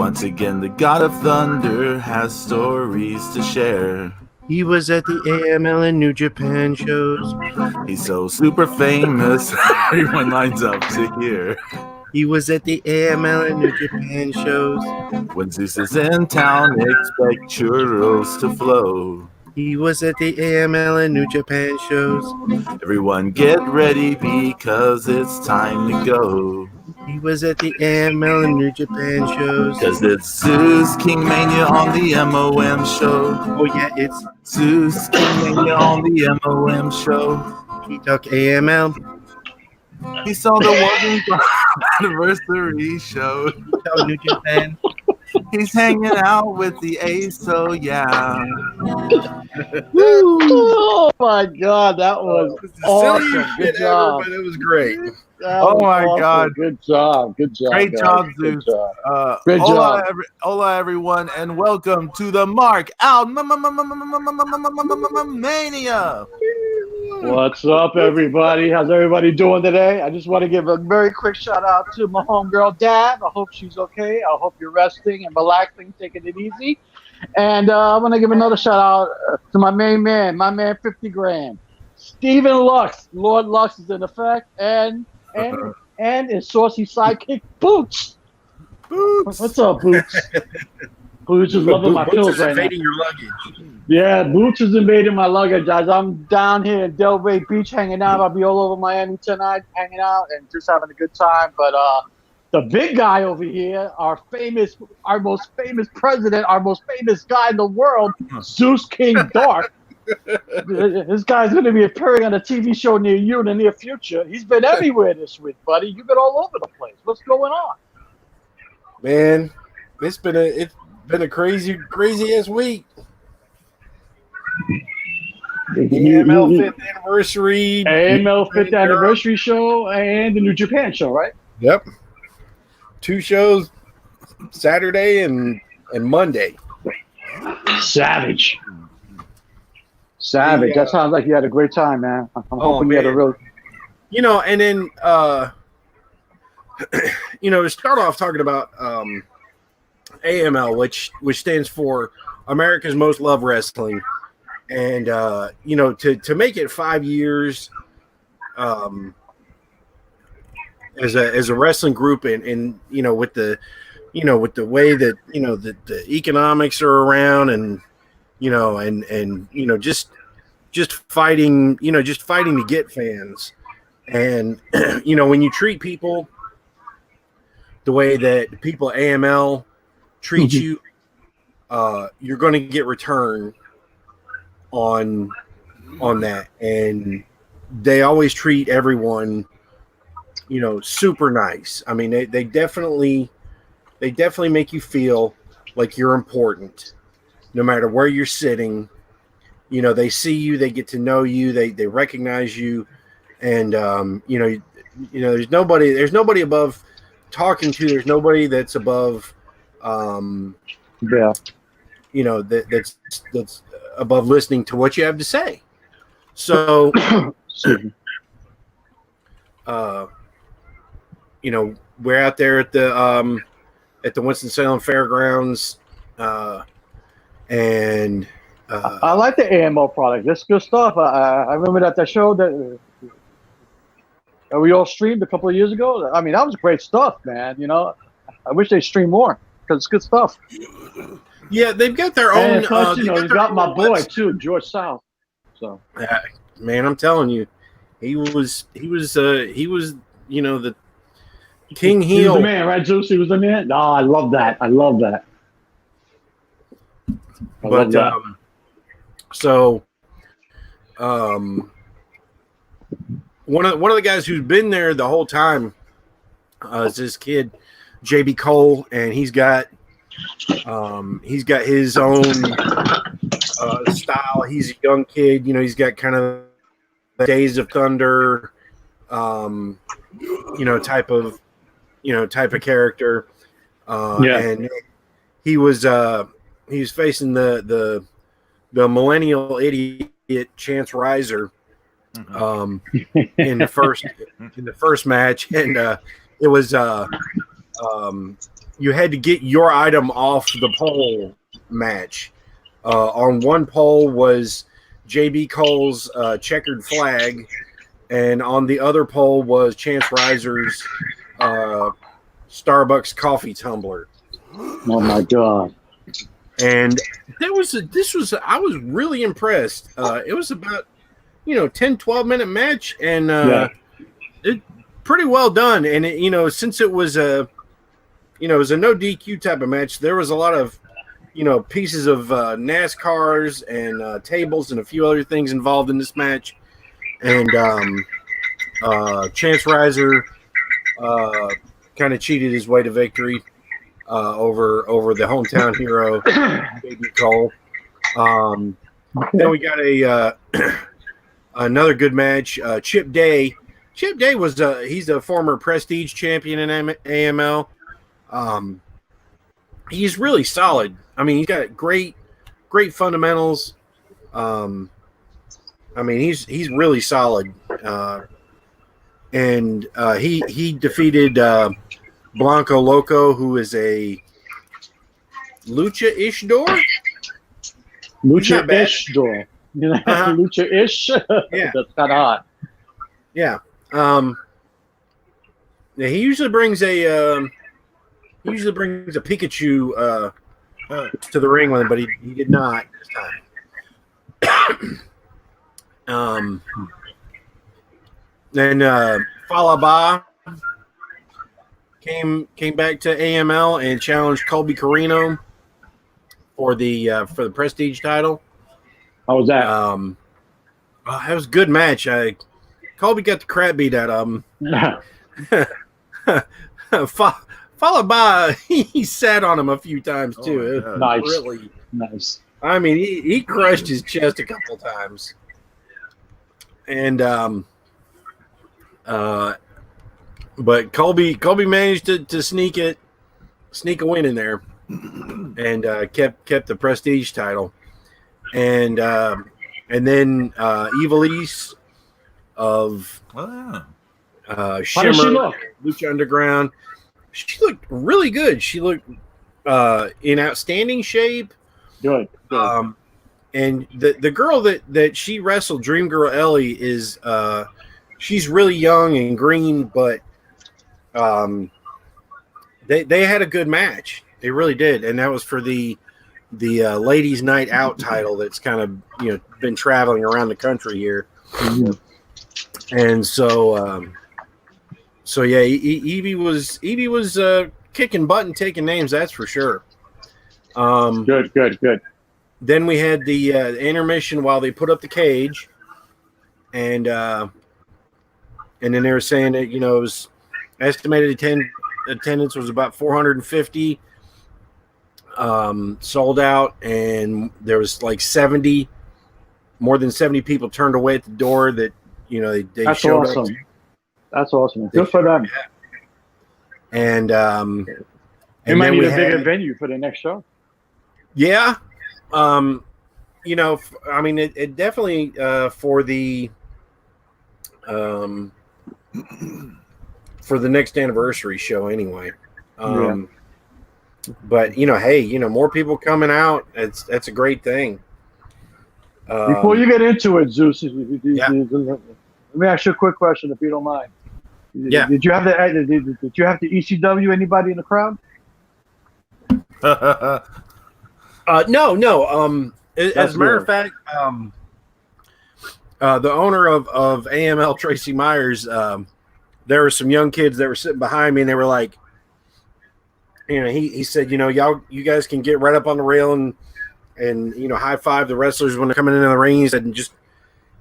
once again, the God of Thunder has stories to share. He was at the AML and New Japan shows. He's so super famous, everyone lines up to hear. He was at the AML and New Japan shows. When Zeus is in town, expect churros to flow. He was at the AML and New Japan shows. Everyone get ready because it's time to go. He was at the AML and New Japan shows. Cause it's Zeus King Mania on the MOM show. Oh yeah, it's Zeus King Mania on the MOM show. He talk AML. He saw the World Anniversary show. He talk New Japan. He's hanging out with the Ace, so yeah. Oh my God, that was awesome. Good job. But it was great. Oh my God. Good job. Good job. Great guys. job, Good Zeus. job. Great Hola, job. hola, everyone, and welcome to the Mark Out Mania. What's up, everybody? How's everybody doing today? I just want to give a very quick shout out to my homegirl, Dab. I hope she's okay. I hope you're resting and relaxing, taking it easy. And I want to give another shout out to my main man, 50 Grand. Stephen Lux. Lord Lux is in effect. And his saucy sidekick, Boots. What's up, Boots? Boots is loving my pills right now. Your luggage. Yeah, Boots is invading my luggage. As I'm down here in Delray Beach hanging out. I'll be all over Miami tonight hanging out and just having a good time. But the big guy over here, our most famous president, our most famous guy in the world, Zeus King Dark. This guy's going to be appearing on a TV show near you in the near future. He's been everywhere this week, buddy. You've been all over the place. What's going on? Man, it's been a crazy ass week. AML 5th anniversary. AML 5th anniversary show and the New Japan show, right? Yep. 2 shows, Saturday and Monday. Savage. That sounds like you had a great time, man. I'm hoping you had a real... And then, to start off talking about AML, which stands for America's Most Loved Wrestling. And, to make it 5 years as a wrestling group and with the way that, the economics are around and, just fighting to get fans. And, when you treat people the way that people at AML treat you, you're going to get return on that. And they always treat everyone, super nice. I mean, they definitely make you feel like you're important no matter where you're sitting. They see you, they get to know you, they recognize you. And, there's nobody above talking to, there's nobody that's above, that's above listening to what you have to say. So, we're out there at the Winston-Salem Fairgrounds, and I like the AML product. That's good stuff. I remember that show that we all streamed a couple of years ago. I mean, that was great stuff, man. I wish they streamed more because it's good stuff. Yeah, they've got their own. And plus, you got my boy too, George South. So, man, I'm telling you, he was, the king heel. He was the man, right, Zeus? He was the man. No, I love that. One of the guys who's been there the whole time is this kid, JB Cole, and he's got his own style. He's a young kid, he's got kind of Days of Thunder, type of character. And he was facing the millennial idiot Chance Riser in the first match, and it was you had to get your item off the pole match. On one pole was JB Cole's checkered flag, and on the other pole was Chance Riser's Starbucks coffee tumbler. Oh my God! And I was really impressed. It was about 10-12 minute match, and it pretty well done. And since it was a it was a no DQ type of match, there was a lot of pieces of NASCARs and tables and a few other things involved in this match. And Chance Riser kind of cheated his way to victory over the hometown hero, Baby Cole. Then we got another good match. Chip Day. Chip Day was he's a former Prestige champion in AML. He's really solid. I mean, he's got great fundamentals. I mean, he's really solid. And he defeated Blanco Loco, who is a Lucha-ish door. Lucha-ish door. Lucha-ish? Yeah. That's kind of hot. Yeah. Yeah, he usually brings a Pikachu to the ring with him, but he did not this time. Then Falaba came back to AML and challenged Colby Carino for the Prestige title. How was that? That was a good match. Colby got the crap beat out of him. Followed by he sat on him a few times too. Nice, really nice. I mean, he crushed his chest a couple times, and but Colby managed to sneak a win in there, and kept the Prestige title, and then Ivelisse of Oh, How Shimmer, does she look? Lucha Underground. She looked really good. She looked in outstanding shape. Good. And the girl that she wrestled, Dream Girl Ellie, is she's really young and green, but they had a good match. They really did, and that was for the Ladies Night Out title that's kind of been traveling around the country here. Mm-hmm. And so yeah, Evie was kicking butt and taking names, that's for sure. Good. Then we had the intermission while they put up the cage, and then they were saying that it was estimated attendance was about 450, sold out, and there was like more than 70 people turned away at the door that they That's showed awesome. up to. That's awesome. Good for them. And They might need a bigger venue for the next show. Yeah. I mean, it definitely for the next anniversary show anyway. But hey, more people coming out. That's a great thing. Before you get into it, Zeus, let me ask you a quick question, if you don't mind. Yeah. Did you have the ECW anybody in the crowd? No. As a matter of fact, the owner of AML, Tracy Myers, there were some young kids that were sitting behind me, and they were like, he said, you guys can get right up on the rail and high five the wrestlers when they're coming into the ring. He said, and just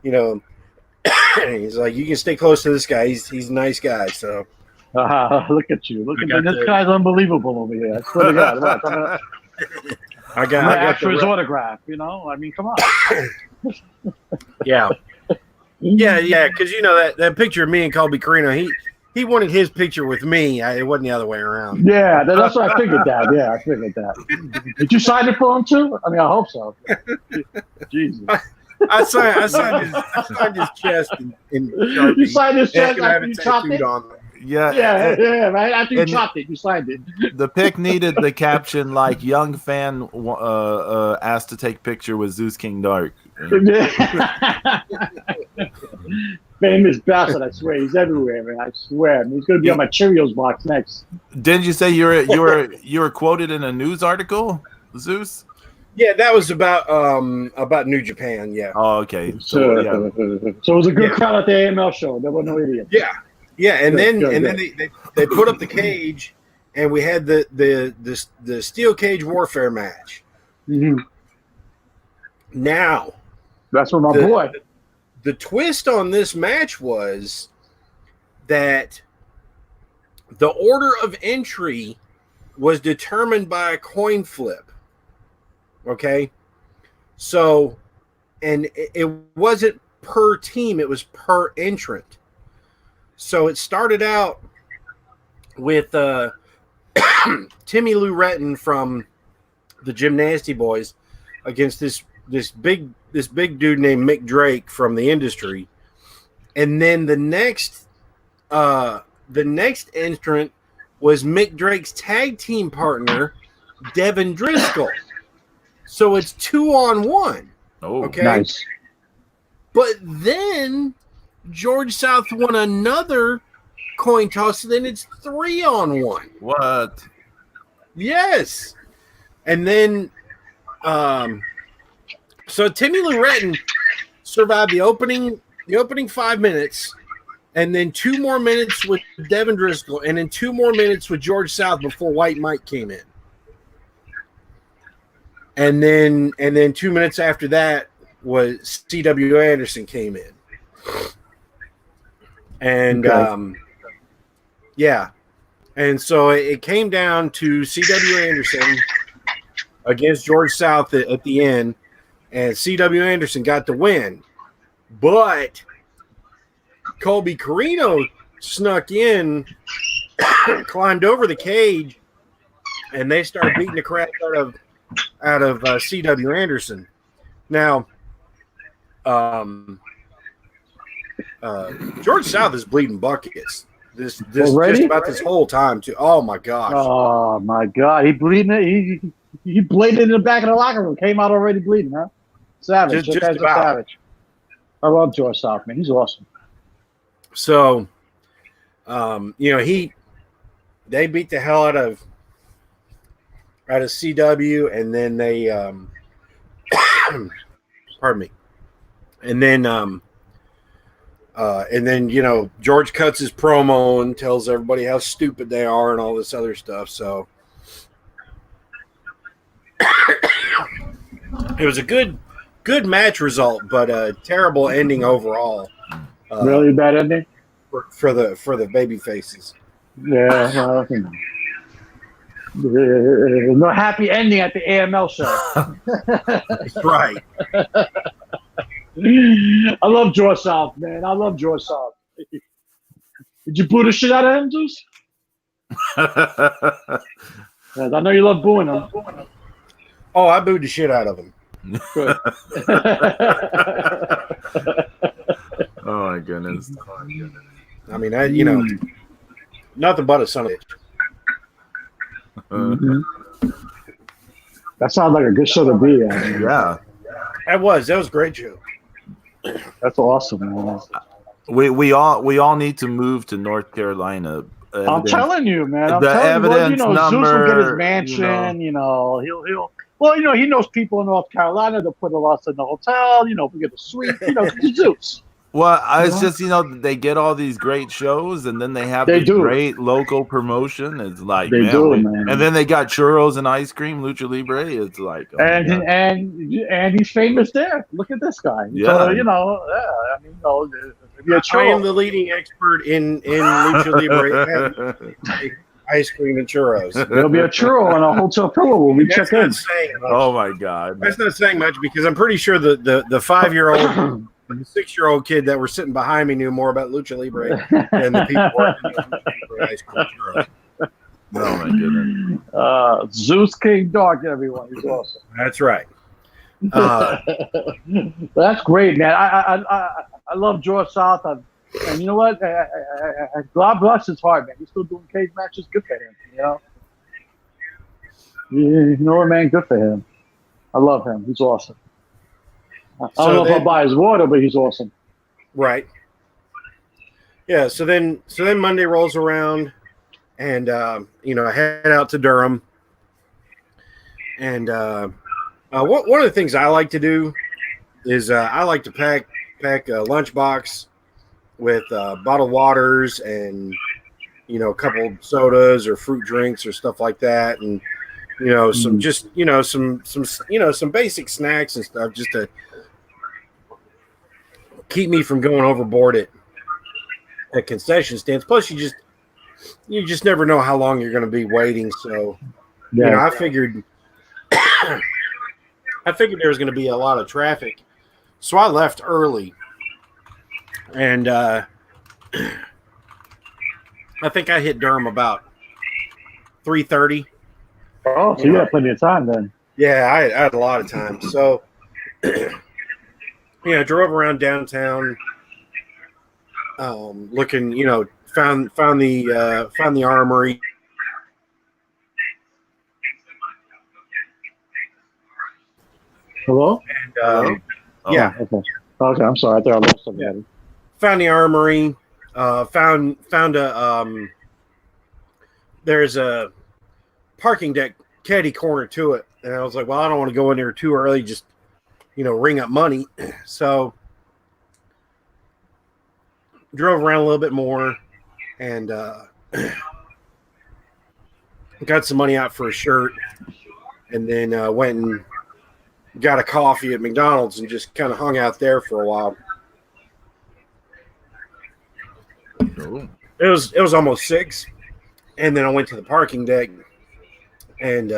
he's like, you can stay close to this guy. He's a nice guy. So look at you. This guy's unbelievable over here. I swear to God. I got for his autograph. I mean, come on. Yeah, because that picture of me and Colby Carino, he wanted his picture with me. It wasn't the other way around. Yeah, that's what I figured that. Yeah, I figured that. Did you sign it for him too? I mean, I hope so. Jesus. I signed his chest and you signed his chest after you chopped it? Yeah, right. After you And- chopped it, you signed it. The pic needed the caption like "Young fan asked to take picture with Zeus King Dark." Famous bastard, I swear. He's everywhere, man. I swear. He's going to be on my Cheerios box next. Didn't you say you were quoted in a news article, Zeus? Yeah, that was about New Japan. Yeah. Oh, okay. So, yeah. So it was a good Yeah. crowd at the AML show. There were no idiots. Yeah, and Good, then they put up the cage, and we had the steel cage warfare match. Mm-hmm. Now, That's what my boy. the twist on this match was that the order of entry was determined by a coin flip. Okay, so, and it wasn't per team; it was per entrant. So it started out with Timmy Lou Retton from the Gymnasty Boys against this big dude named Mick Drake from the Industry, and then the next entrant was Mick Drake's tag team partner Devin Driscoll. So it's 2-on-1. Oh, Okay. Nice. But then George South won another coin toss, and then it's 3-on-1. what? Yes. And then so Timmy Lou Retton survived the opening 5 minutes, and then 2 more minutes with Devin Driscoll, and then 2 more minutes with George South before White Mike came in. And then 2 minutes after that was C.W. Anderson came in. And Okay. yeah. And so it came down to C.W. Anderson against George South at the end, and C.W. Anderson got the win. But Colby Carino snuck in, climbed over the cage, and they started beating the crap out of C.W. Anderson. Now, George South is bleeding buckets. This Already? just about this whole time too. Oh my gosh! Oh my God, he bleeding. He bladed in the back of the locker room. Came out already bleeding, huh? Savage. Just That guy's a about. savage. I love George South, man. He's awesome. So, they beat the hell out of CW, and then they, pardon me, and then George cuts his promo and tells everybody how stupid they are and all this other stuff. So it was a good match result, but a terrible ending overall. Really bad ending. for the baby faces. Yeah. Well, no happy ending at the AML show. Right. I love George South, man. I love George South. Did you boo the shit out of him, Zeus? I know you love booing him. Oh, I booed the shit out of him. Good. Oh my goodness. I mean, nothing but a son of a bitch. That sounds like a good show to be at. Yeah. That was a great show. That's awesome, man. We all need to move to North Carolina. I'm telling you, man. I'm The telling evidence you, Zeus will get his number, mansion. He'll. Well, he knows people in North Carolina. They'll put us in the hotel. We get a suite. Zeus. Well, it's just they get all these great shows, and then they have They this do. great local promotion. It's like They do, man. And then they got churros and ice cream, lucha libre. It's like And he's famous there. Look at this guy. Yeah. So, if you're a I churro, am the leading expert in lucha libre and ice cream and churros. there'll be a churro on a hotel pillow when we check That's in. not saying much. Oh my god! That's not saying much because I'm pretty sure the 5-year-old, the 6-year-old kid that were sitting behind me knew more about lucha libre than the people working in lucha libre ice cream churros. Oh my goodness! Zeus King Dark, everyone. He's awesome. That's right. That's great, man. I love George South. And you know what? God bless his heart, man. He's still doing cage matches. Good for him. You know what, man? Good for him. I love him. He's awesome. I don't know if I'll buy his water, but he's awesome. Right. Yeah. So then Monday rolls around, and I head out to Durham. And one of the things I like to do is I like to pack a lunchbox with bottled waters and a couple sodas or fruit drinks or stuff like that, and some basic snacks and stuff just to keep me from going overboard at concession stands. Plus, you just never know how long you're going to be waiting. So, I figured there was going to be a lot of traffic, so I left early, and I think I hit Durham about 3:30. Oh, so you had plenty of time then. Yeah, I had a lot of time. So, drove around downtown, looking. Found the armory. Hello? And, yeah. Okay, I'm sorry. I thought I lost something. Yeah. Found the armory. Found a there's a parking deck caddy corner to it, and I was like, well, I don't want to go in there too early, just ring up money. So drove around a little bit more, and got some money out for a shirt, and then went and got a coffee at McDonald's and just kind of hung out there for a while. Cool. It was almost 6, and then I went to the parking deck, and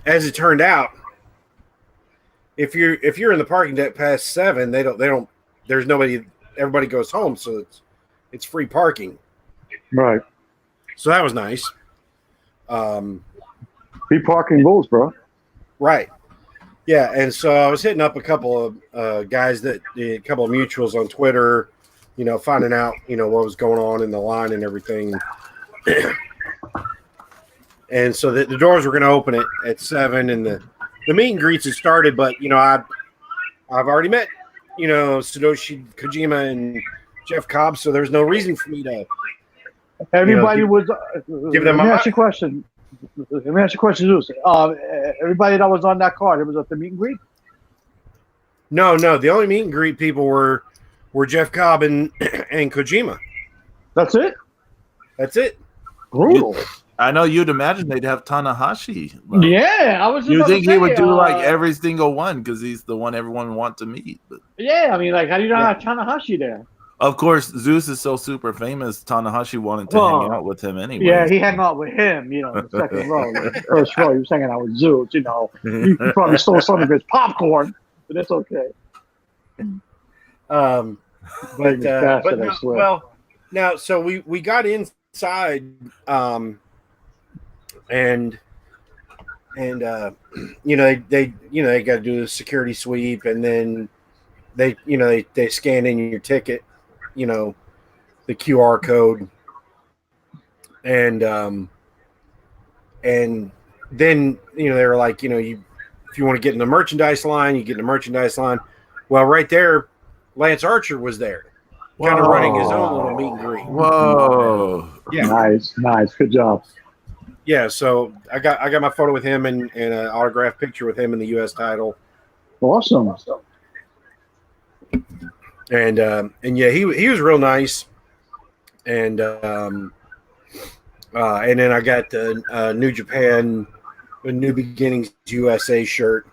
as it turned out, if you're in the parking deck past 7, they don't. There's nobody. Everybody goes home, so it's free parking. Right. So that was nice. Free parking rules, bro. Right. Yeah, and so I was hitting up a couple of guys a couple of mutuals on Twitter, finding out, what was going on in the line and everything. And so the doors were going to open at 7, and the meet and greets had started, but I've already met Satoshi Kojima and Jeff Cobb, so there's no reason for me to. Everybody was. Give them. Let me ask you a question. Zeus. Everybody that was on that card, it was at the meet and greet. No. The only meet and greet people were Jeff Cobb and Kojima. That's it. That's it. Brutal. I know you'd imagine they'd have Tanahashi. Yeah, I was. Just You about think to he say, would do like every single one because he's the one everyone wants to meet. But yeah, I mean, like, how do you not have Tanahashi there? of course, Zeus is so super famous. Tanahashi wanted to hang out with him anyway. Yeah, he hung out with him. In the second row, first row. He was hanging out with Zeus. He probably stole some of his popcorn, but that's okay. But no, well, now so we got inside, and they got to do the security sweep, and then they scan in your ticket, the QR code, and then they were like, if you want to get in the merchandise line, you get in the merchandise line. Well, right there, Lance Archer was there, kind of running his own little meet and greet. Whoa! Yeah, nice, good job. Yeah, so I got my photo with him and an autographed picture with him in the U.S. title. Awesome. And yeah, he was real nice. And then I got the New Japan, the New Beginnings USA shirt.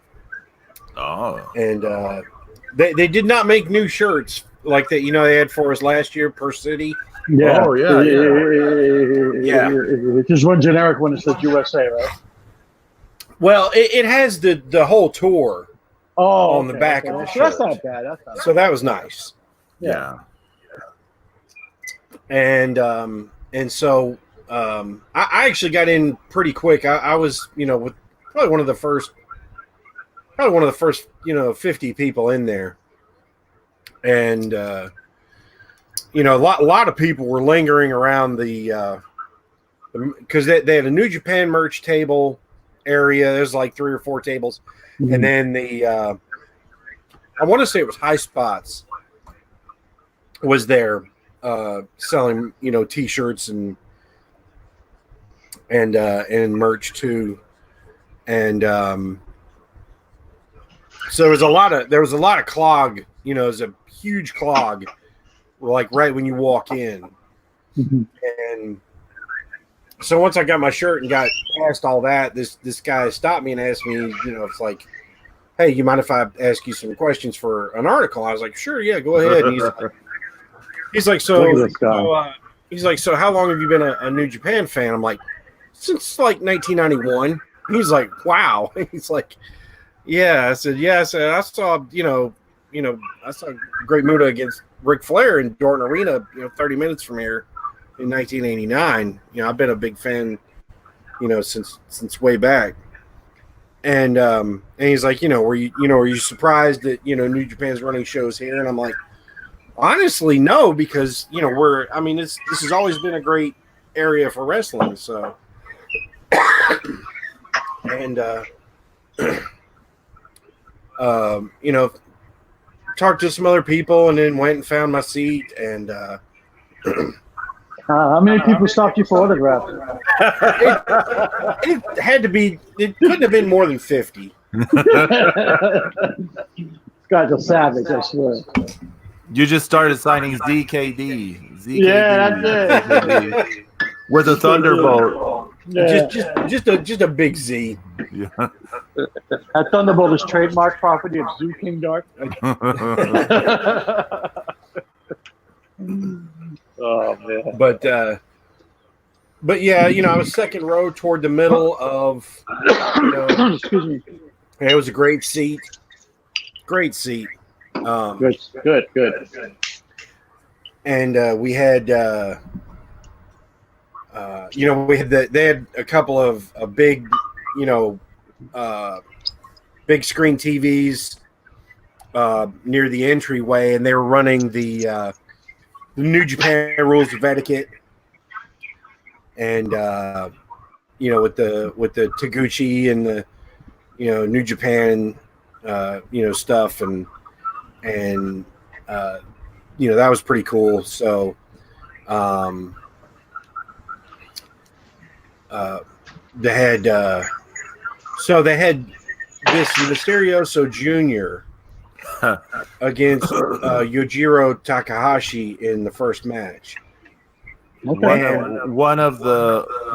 Oh. And they did not make new shirts like that. They had for us last year per city. Yeah. Oh, yeah. It's just one generic one that says USA, right? Well, it has the whole tour on the back of the shirt. That's not bad. So that was nice. Yeah. And so I actually got in pretty quick. I was, with probably one of the first probably one of the first 50 people in there, and a lot of people were lingering around the because they had a New Japan merch table area. There's like 3 or 4 tables, and then the I want to say it was High Spots was there selling T-shirts and merch too, and so there was a lot of clog. It was a huge clog, like right when you walk in, and so once I got my shirt and got past all that, this guy stopped me and asked me, it's like, hey, you mind if I ask you some questions for an article? I was like, sure, yeah, go ahead. And he's like, so how long have you been a New Japan fan? I'm like, since like 1991. He's like, wow. He's like, yeah. I said, I saw, I saw Great Muta against Ric Flair in Dorton Arena, 30 minutes from here in 1989. I've been a big fan, since way back. And he's like, were you surprised that New Japan's running shows here? And I'm like, honestly, no, because this has always been a great area for wrestling. So, and talked to some other people, and then went and found my seat. And how many people stopped you for autographs? it had to be. It couldn't have been more than 50. These guys are savage, I swear. You just started signing ZKD. Yeah, that's it. With a thunderbolt. Yeah. Just a big Z. Yeah. That Thunderbolt is trademark property of Zeus King Dark. Oh man! But yeah, I was second row toward the middle of. Excuse me. It was a great seat. Great seat. Good. And we had, they had a couple of big, big screen TVs near the entryway, and they were running the New Japan rules of etiquette, and with the Taguchi and the New Japan stuff, and that was pretty cool. So they had this Mysterioso Jr. against Yujiro Takahashi in the first match. Okay. One of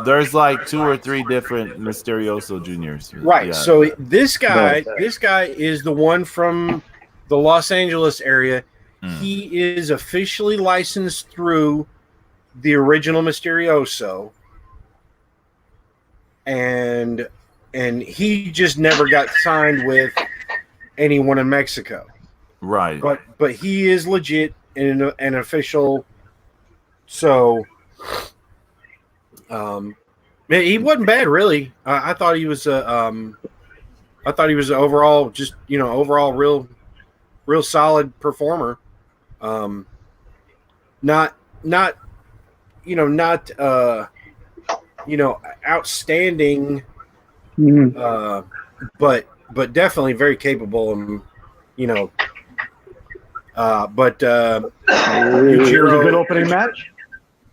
there's like 2 or 3 different Mysterioso Juniors. Right. Yeah. So this guy is the one from the Los Angeles area. He is officially licensed through the original Mysterioso, and he just never got signed with anyone in Mexico. Right. But he is legit and an official. So, he wasn't bad, really. I thought he was overall just overall real solid performer. Not outstanding, but definitely very capable, and it was a good opening match.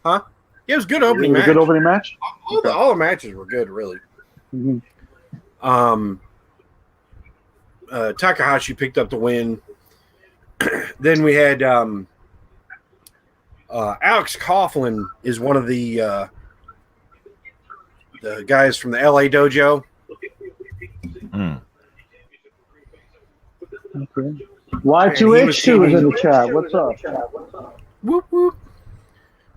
Huh? Yeah, it was a good opening match. Good opening match. All the matches were good, really. Takahashi picked up the win. Then we had Alex Coughlin is one of the guys from the LA dojo. Okay. Y2H2 is in the chat. What's up? Whoop whoop.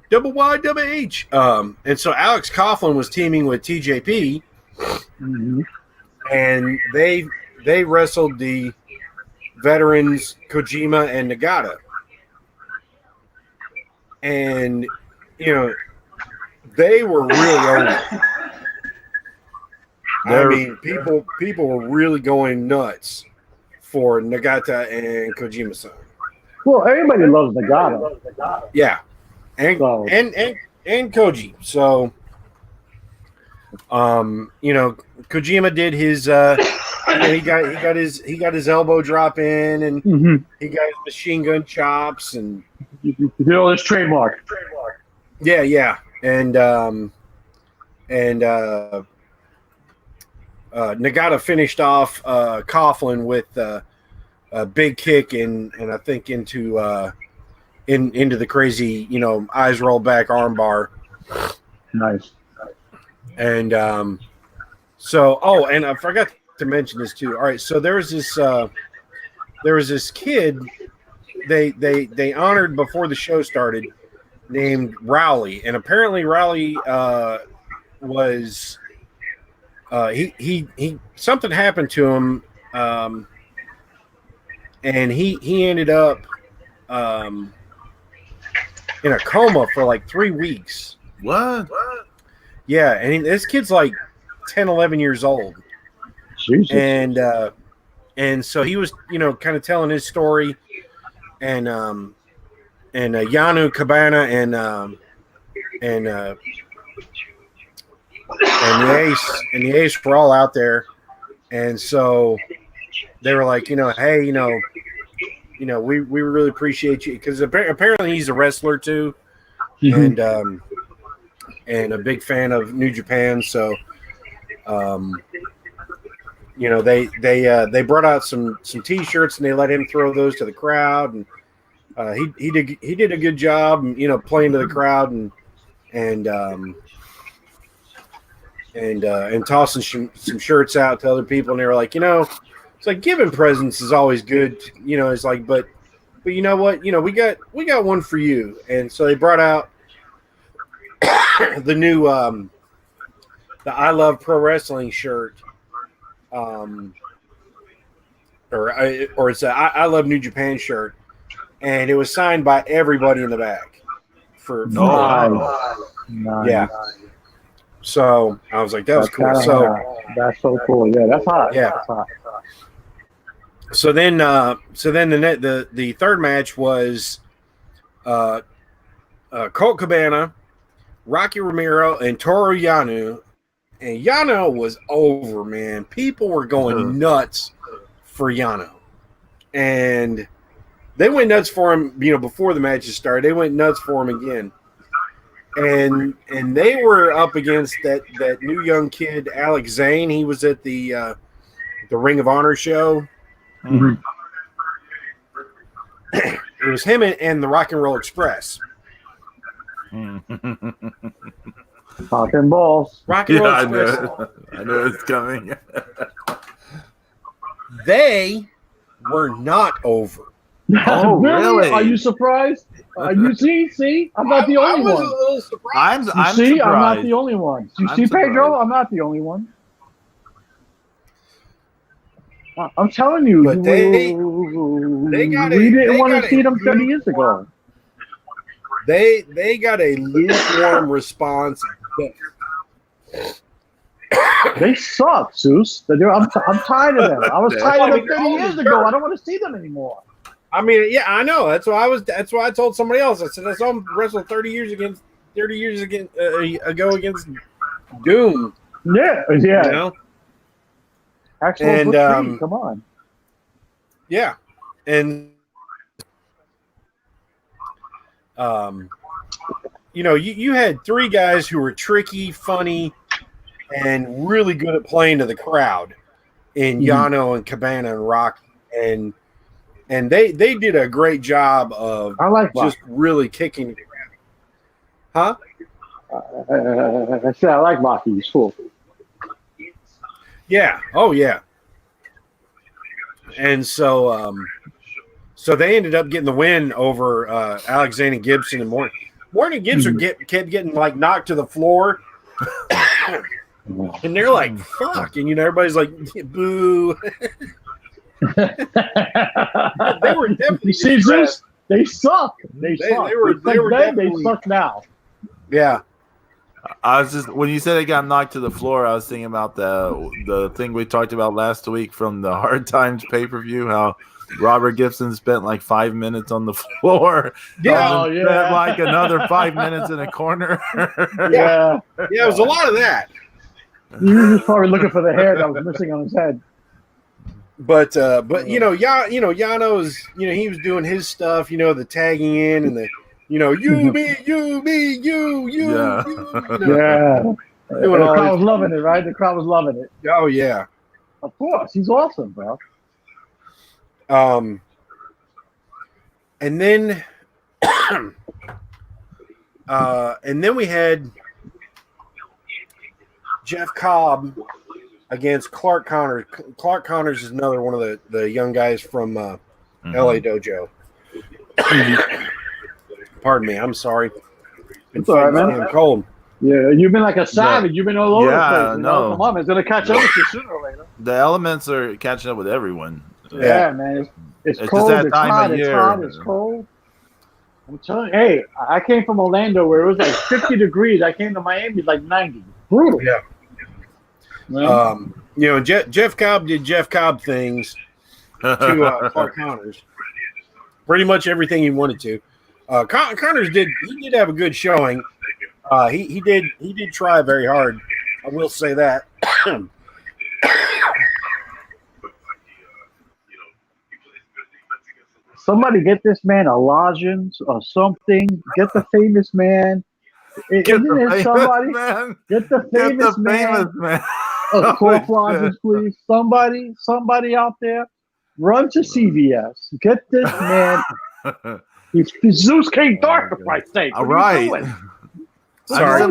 Double Y, double H. And so Alex Coughlin was teaming with TJP, and they wrestled the veterans Kojima and Nagata. And they were really over. I mean, people were really going nuts for Nagata and Kojima-san. Well, everybody loves Nagata. Yeah, and So- and Koji. So, you know, Kojima did his. He got his elbow drop in, and he got his machine gun chops, and You know his trademark. yeah, and Nagata finished off Coughlin with a big kick and I think into the crazy, you know, eyes roll back armbar. Nice. And and I forgot to mention this too. All right, so there was this kid they honored before the show started named Rowley, and apparently Rowley was he something happened to him, and he ended up in a coma for like 3 weeks. What? Yeah, and this kid's like 10, 11 years old. Jesus. And so he was, you know, kind of telling his story, and Yanu Cabana and the Ace were all out there, and so they were like, you know, hey, you know, we really appreciate you, because apparently he's a wrestler too, and a big fan of New Japan. So, you know, they brought out some T-shirts, and they let him throw those to the crowd, and he did a good job, you know, playing to the crowd and tossing some shirts out to other people, and they were like, you know, it's like giving presents is always good, you know. It's like, but you know what, you know, we got one for you, and so they brought out the new the I Love Pro Wrestling shirt, or it's a I Love New Japan shirt, and it was signed by everybody in the back. Yeah. So I was like, that was cool. So that's so cool. Yeah, that's hot. Yeah. That's hot. So then the third match was Colt Cabana, Rocky Romero, and Toru Yano. And Yano was over, man. People were going nuts for Yano. And they went nuts for him, you know, before the matches started. They went nuts for him again. And they were up against that new young kid, Alex Zane. He was at the Ring of Honor show. Mm-hmm. It was him and the Rock and Roll Express. Talking balls. Rock and Roll Yeah, Express. I know it's coming. They were not over. Oh, really? Are you surprised? You see? I'm not the only I was one. a little surprised. I'm See, surprised. I'm not the only one. You I'm see, surprised. Pedro? I'm not the only one. I'm telling you, But they got we didn't want to see them 30 years ago. They got a lukewarm response. They suck, Zeus. I'm tired of them. I was tired of them 30 years ago. I don't want to see them anymore. I mean, yeah, I know. That's why I told somebody else. I said I saw them wrestle 30 years ago against Doom. Yeah. You know? Excellent. And, come on. Yeah, and you know, you had three guys who were tricky, funny, and really good at playing to the crowd in Yano and Cabana and Rock, and they did a great job of just really kicking. Huh? I said I like Rocky. He's cool. Yeah. Oh, yeah. And so, so they ended up getting the win over Alexander Gibson and Morton. Morton and Gibson kept getting like knocked to the floor, and they're like, "Fuck!" And you know, everybody's like, "Boo!" They were definitely. See, Zeus, they suck. They suck. They were They definitely, suck now. Yeah. I was just when you said it got knocked to the floor, I was thinking about the thing we talked about last week from the Hard Times pay-per-view, how Robert Gibson spent like 5 minutes on the floor. Yeah. and then spent like another 5 minutes in a corner. Yeah. Yeah, it was a lot of that. He was probably looking for the hair that was missing on his head. But Yano's, he was doing his stuff, the tagging in and the, you, me, you, me, you, Yeah. Yeah. Doing The all crowd this- was loving it, right? The crowd was loving it. Oh yeah. Of course. He's awesome, bro. And then we had Jeff Cobb against Clark Connors. Clark Connors is another one of the young guys from LA Dojo. Pardon me, I'm sorry. It's all right, man. I'm cold. Yeah, you've been like a savage. You've been all over the place. no. Come on, man. It's going to catch up with you sooner or later. The elements are catching up with everyone. Yeah, man. It's It's cold. just that It's time hot. of It's year. hot. It's cold. I'm telling you. Hey, I came from Orlando where it was like 50 degrees. I came to Miami like 90. Brutal. Yeah. Man. Jeff Cobb did Jeff Cobb things to Clark Connors. Pretty much everything he wanted to. Connors did have a good showing. He did try very hard. I will say that. Somebody get this man a lozenge or something. Get the famous man. Get Isn't the there famous somebody? man. Get the Get famous the man. famous man. A cough lozenge, please. Somebody out there, run to CVS. Get this man. He's Zeus King Dark, for Christ's sake. All What are you right. doing? I'm Sorry.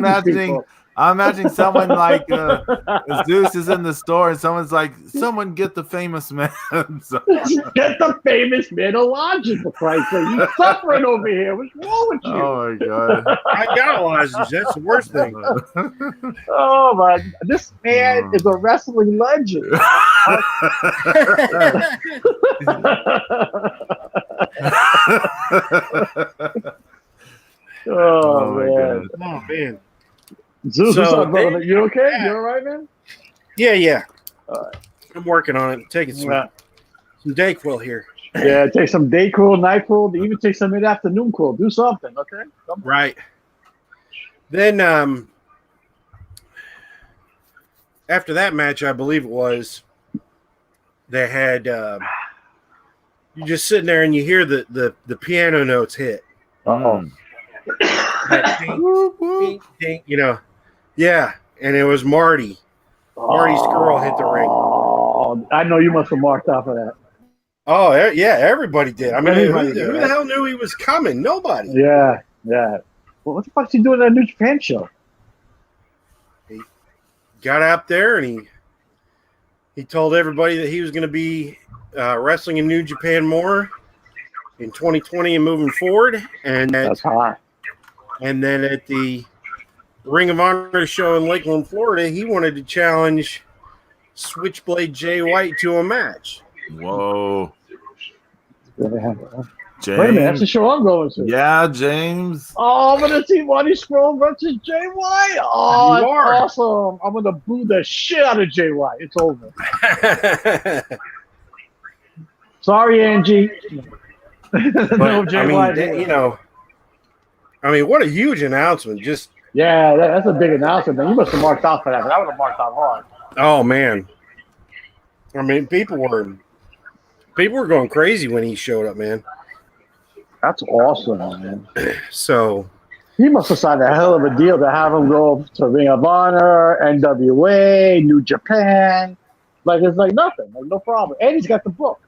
imagining someone like Zeus is in the store and someone's like, someone get the famous man. So- Get the famous man a lozenge, for Christ's sake. He's suffering over here. What's wrong with you? oh my god. I got a lozenge. That's the worst thing. Oh my! This man is a wrestling legend. Oh, my man. god. Oh man. Zeus, So what's up, brother? they- You okay? You all right, man? Yeah. All right. I'm working on it. Taking some Dayquil here. Yeah, take some day cool, night cool, even take some mid-afternoon cool. Do something, okay? Come on. Right. Then after that match, I believe it was, they had you just sitting there and you hear the piano notes hit. Uh-oh. That ding, ding, ding, yeah, and it was Marty. Marty's girl hit the ring. Oh, I know you must have marked off of that. Oh yeah, everybody did. I mean, Everybody who did, the right? hell knew he was coming? Nobody. Yeah. Well, what the fuck's he doing at that New Japan show? Got out there and he told everybody that he was going to be wrestling in New Japan more in 2020 and moving forward. And That's hot. and then at the Ring of Honor show in Lakeland, Florida, he wanted to challenge Switchblade Jay White to a match. Whoa. Wait a James. minute, that's the show I'm going to. Yeah, James. Oh, I'm gonna see Marty Scroll versus Jay White. Oh, You that's are. awesome! I'm gonna boo the shit out of Jay White. It's over. Sorry, Angie. No Jay White. What a huge announcement. Just, Yeah, that's a big announcement, man. You must have marked out for that. I would have marked out hard. oh man. I mean, people were going crazy when he showed up, man. That's awesome, man. So He must have signed a hell of a deal to have him go to Ring of Honor, NWA, New Japan. Like, it's like nothing. Like, no problem. And he's got the book.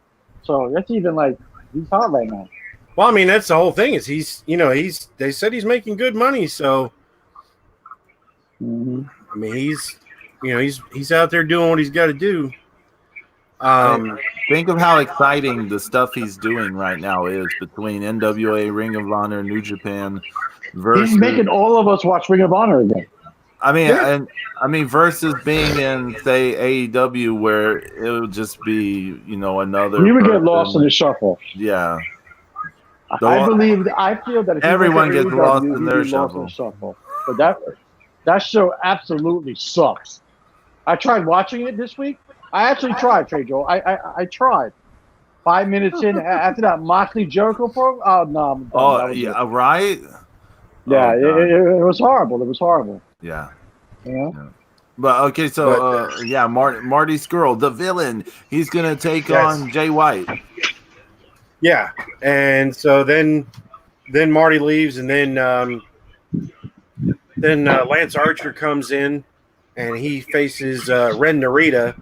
So that's even like, he's hot right now. well, I mean, that's the whole thing. Is they said he's making good money, so Mm-hmm. I mean, he's out there doing what he's got to do. Think of how exciting the stuff he's doing right now is between NWA, Ring of Honor, New Japan, versus. He's making all of us watch Ring of Honor again. I mean, Yeah. versus being in say AEW where it would just be another. You would get person. lost in the shuffle. Yeah, I feel that if you Everyone went to gets AEW, lost in you'd their be lost shuffle. in the shuffle. But That show absolutely sucks. I tried watching it this week. I actually tried, Trey Joel. I tried. 5 minutes in after that Moxley Jericho program. Oh no, I'm done. Oh That was yeah, it. right. Yeah, Oh, God. it was horrible. It was horrible. Yeah. You know? Yeah. But okay, so yeah, Marty Skrull, the villain, he's gonna take Yes. on Jay White. Yeah, and so then Marty leaves, and then Lance Archer comes in, and he faces Ren Narita,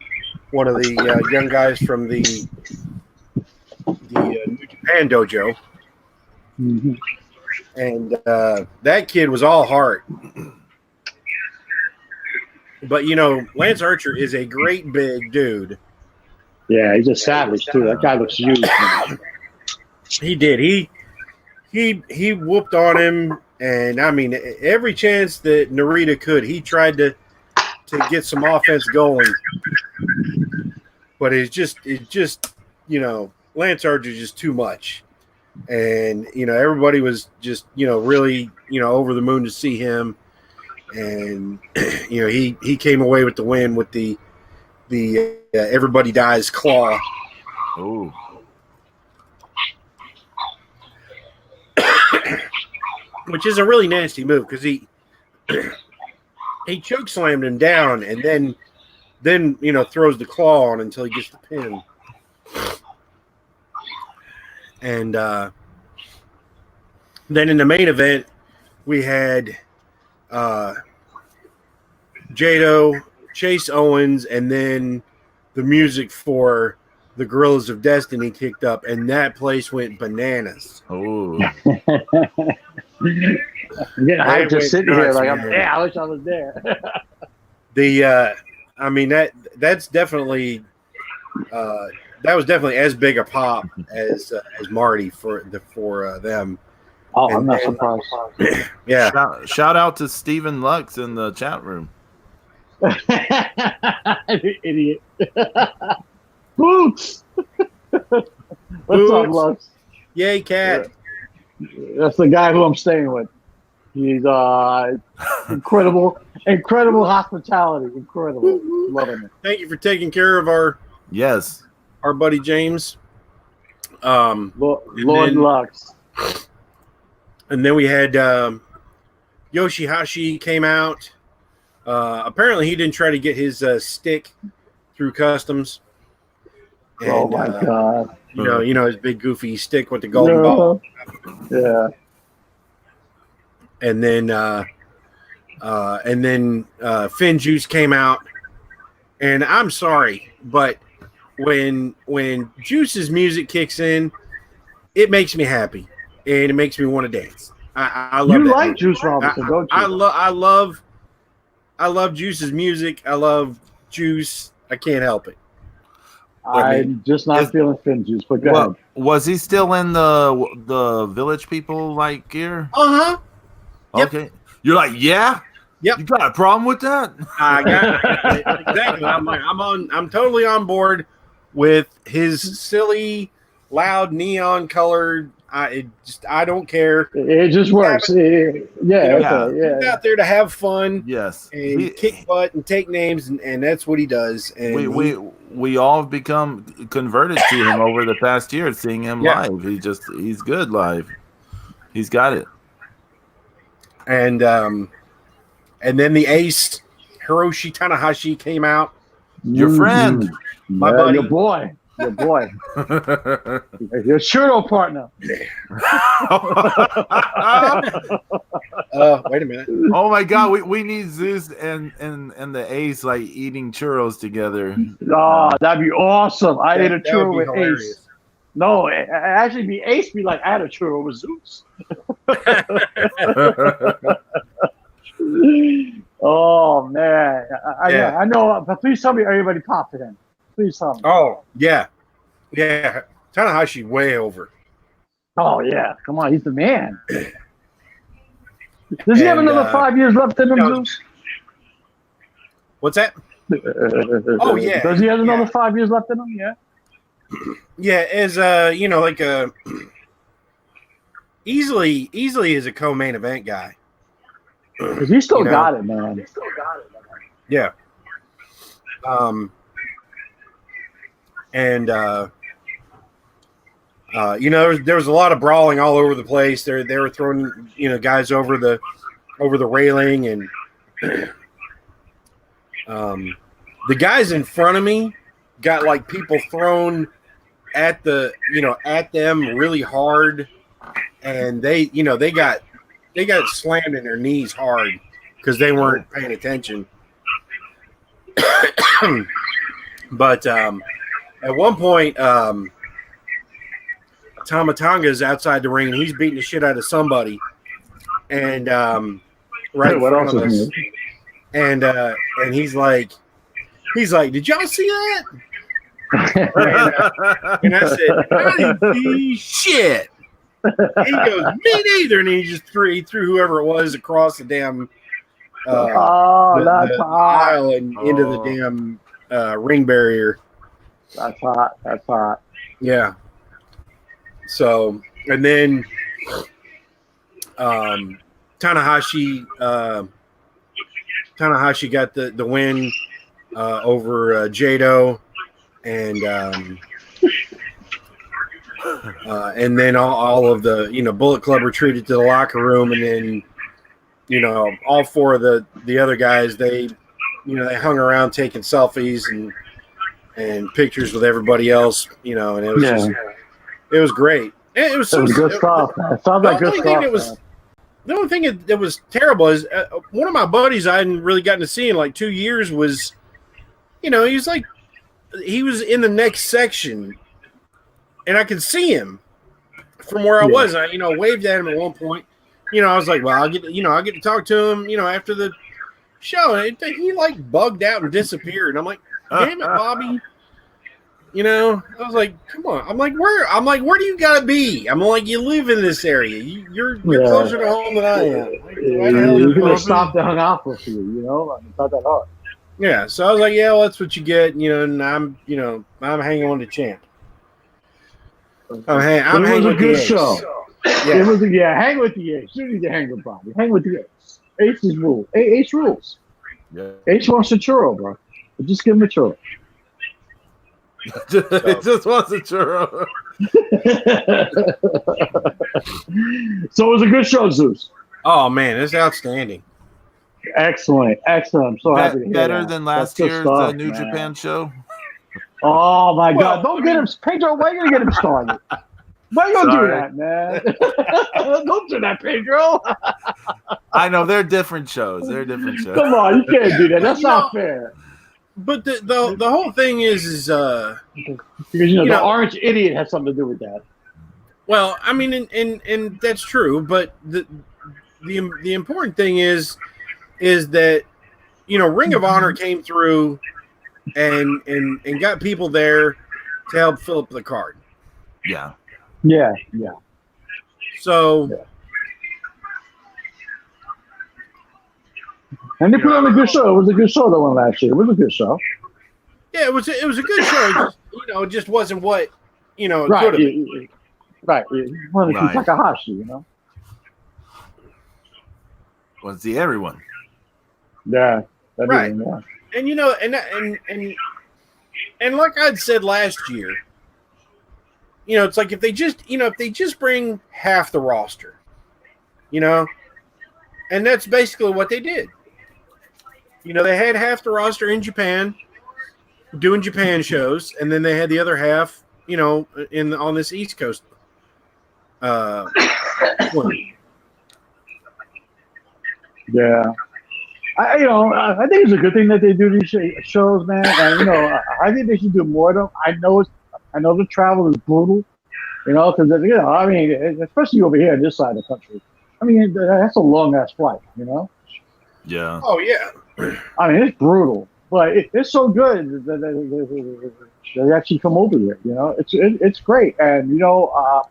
one of the young guys from the New Japan dojo, Mm-hmm. and that kid was all heart. But Lance Archer is a great big dude. Yeah, he's a savage too. That guy looks huge. Man. He did. He whooped on him, and I mean, every chance that Narita could, he tried to get some offense going. But it's just Lance Archer is just too much, and everybody was just really over the moon to see him, and he came away with the win with the everybody dies claw. Oh. Which is a really nasty move because he choke slammed him down and then throws the claw on until he gets the pin. And then in the main event we had Jado, Chase Owens, and then the music for the Gorillas of Destiny kicked up, and that place went bananas. Oh. I'm getting hyped just sitting here like I wish I was there. I mean that's definitely that was definitely as big a pop as Marty for them. Oh, I'm not surprised. Yeah. Shout out to Steven Lux in the chat room. Idiot. Boots. What's up, Lux? Yay, cat. That's the guy who I'm staying with. He's incredible hospitality. Incredible. Loving it. Thank you for taking care of our buddy James. Lord then, Lux. And then we had Yoshihashi came out. Apparently he didn't try to get his stick through customs. And, oh my God. His big goofy stick with the golden ball. Yeah. And then Finn Juice came out. And I'm sorry, but when Juice's music kicks in, it makes me happy and it makes me want to dance. I love you that like music. Juice Robinson, don't you? I love Juice's music. I love Juice. I can't help it. I'm just not feeling Finn Juice, but go ahead. Was he still in the Village People gear? Uh-huh. Okay. Yep. You're like, yeah? Yep. You got a problem with that? I got exactly. I'm totally on board with his silly, loud, neon colored. I don't care. It just works. He's out there to have fun. Yes. And kick butt and take names, and that's what he does. And we all have become converted to him over the past year, seeing him live. He's good live. He's got it. And then the ace, Hiroshi Tanahashi, came out. Your friend. My buddy. Your boy. Your Shurdo partner. Wait a minute. Oh my God, we need Zeus and the Ace eating churros together. Oh, that'd be awesome. I ate a churro with hilarious. Ace. No, actually be Ace be like, I had a churro with Zeus. Oh man. I know, but please tell me everybody popped it in. Please tell me. Oh, yeah. Yeah. Tanahashi way over. Oh, yeah. Come on. He's the man. Does he have another 5 years left in him, Zeus? What's that? Oh, yeah. Does he have another 5 years left in him? Yeah. Yeah, as easily is a co-main event guy. Because he still got it, man. Yeah. And there was a lot of brawling all over the place. They were throwing guys over the railing, and the guys in front of me got like people thrown at them really hard, and they got slammed in their knees hard because they weren't paying attention. But at one point, Tamatonga's outside the ring, and he's beating the shit out of somebody, and right in front of us. And he's like, did y'all see that? and I said, I didn't see shit. He goes, me neither, and he just threw whoever it was across the damn the aisle and into the damn ring barrier. That's hot. That's hot. Yeah. So, and then Tanahashi got the win over Jado, and then all of the Bullet Club retreated to the locker room, and then all four of the other guys they hung around taking selfies and pictures with everybody else, and it was it was great. It was good stuff. It sounds like good stuff. The only thing that was terrible is one of my buddies I hadn't really gotten to see in like 2 years was, he was in the next section, and I could see him from where I was. I waved at him at one point. I was like, well, I'll get to talk to him, after the show. And he like bugged out and disappeared. And I'm like, damn it, Bobby. I was like, come on. I'm like, where do you gotta be? I'm like, you live in this area. You're closer to home than I am. You could have stopped and hung out with you. It's not that hard. Yeah. So I was like, yeah, well, that's what you get. And I'm hanging on to champ. I'm hanging with the Ace. Show. Yeah. It was hang with the Ace. You need to hang with Bobby. Hang with the Ace. Ace's rules. Ace rules. Yeah. Ace wants a churro, bro. Just give him a churro. It just wants a churro. So it was a good show, Zeus. Oh man, it's outstanding. Excellent. I'm so happy to hear better that. than last year's New Japan show. Oh my God! Don't get him, Pedro. Why are you gonna get him started? Why are you gonna do that, man? Don't do that, Pedro. I know they're different shows. Come on, you can't do that. That's not fair. But the whole thing is because the orange idiot has something to do with that. Well, I mean, and that's true, but the important thing is that Ring of Honor came through and got people there to help fill up the card. Yeah. So. Yeah. And they put on a good show. It was a good show the one last year. It was a good show. Yeah, it was a good show. It just wasn't what it right. could have been. Right. It wasn't Takahashi, Was the everyone? Yeah. Right. Yeah. And like I'd said last year, it's like if they just bring half the roster, and that's basically what they did. They had half the roster in Japan doing Japan shows, and then they had the other half, on this East Coast. Yeah. I think it's a good thing that they do these shows, man. And I think they should do more of them. I know the travel is brutal, because I mean, especially over here on this side of the country. I mean, that's a long ass flight, Yeah. Oh yeah. I mean, it's brutal, but it's so good that they actually come over here. It's great, and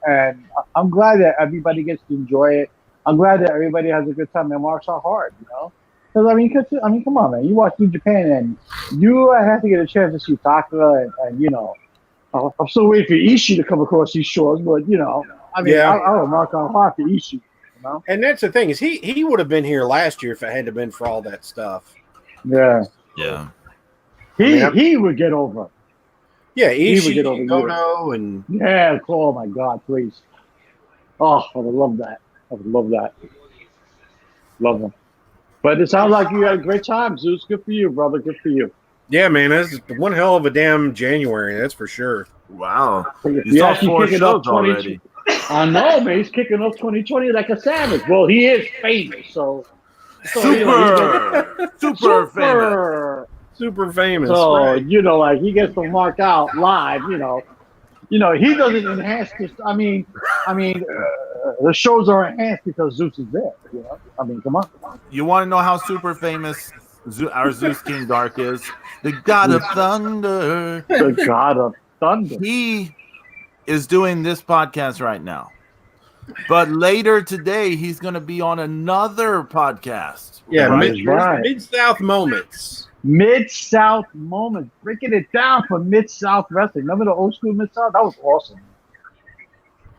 and I'm glad that everybody gets to enjoy it. I'm glad that everybody has a good time and works out hard. Because I mean, come on, man. You watch New Japan, and you have to get a chance to see Taka, and I'm still waiting for Ishii to come across these shores, but I mean, I'll mark on hard for Ishii. You know? And that's the thing is he would have been here last year if it hadn't been for all that stuff. Yeah. Yeah. He would get over. Yeah, He would Ishii, get over you. Goto, and Yeah. Oh my God, please. Oh, I would love that. I would love that. Love them. But it sounds like you had a great time, Zeus. Good for you, brother. Good for you. yeah, man, that's one hell of a damn January. That's for sure. Wow. He's You saw actually 4 kicking off shows already. I know, man. He's kicking off 2020 like a savage. Well, he is famous, so Super famous. Super famous. So right. like he gets to mark out live. He doesn't enhance this. I mean, the shows are enhanced because Zeus is there. I mean, come on. You want to know how super famous our Zeus King Dark is? The God of Thunder. The God of Thunder. He is doing this podcast right now. But later today, he's going to be on another podcast. Yeah, Right. Mid-South Moments. Mid-South Moments. Breaking it down for Mid-South Wrestling. Remember the old school Mid-South? That was awesome.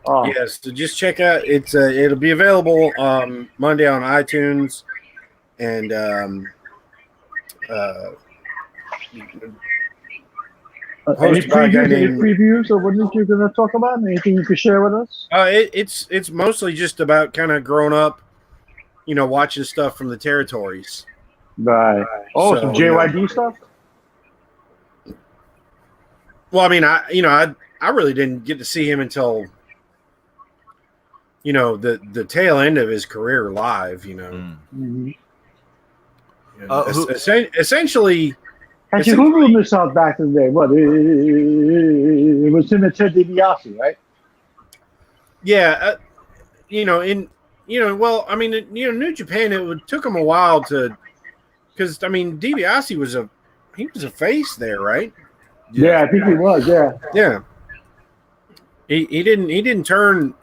Oh. Yes, so just check out. It'll be available Monday on iTunes, and Any previews of what you're going to talk about? Anything you could share with us? It's mostly just about kind of growing up, watching stuff from the territories. Right. Oh, some JYD stuff? Well, I mean, I really didn't get to see him until, the tail end of his career live, Mm-hmm. Essentially. Actually, who ruled this out back in the day? What? It was him and Ted DiBiase, right? Yeah. Well, I mean, New Japan, took him a while because, I mean, DiBiase was a face there, right? Yeah, I think he was. Yeah. Yeah. He didn't turn.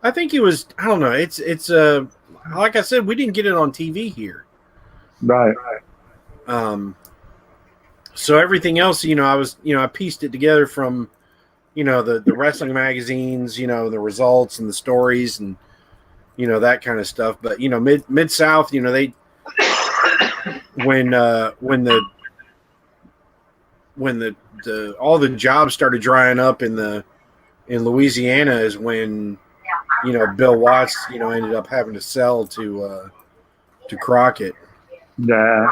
I think he was. I don't know. It's like I said, we didn't get it on TV here. Right. So everything else, I pieced it together from, the wrestling magazines, the results and the stories and, that kind of stuff. But, Mid-South, they, when all the jobs started drying up in Louisiana is when, Bill Watts, ended up having to sell to Crockett. Yeah.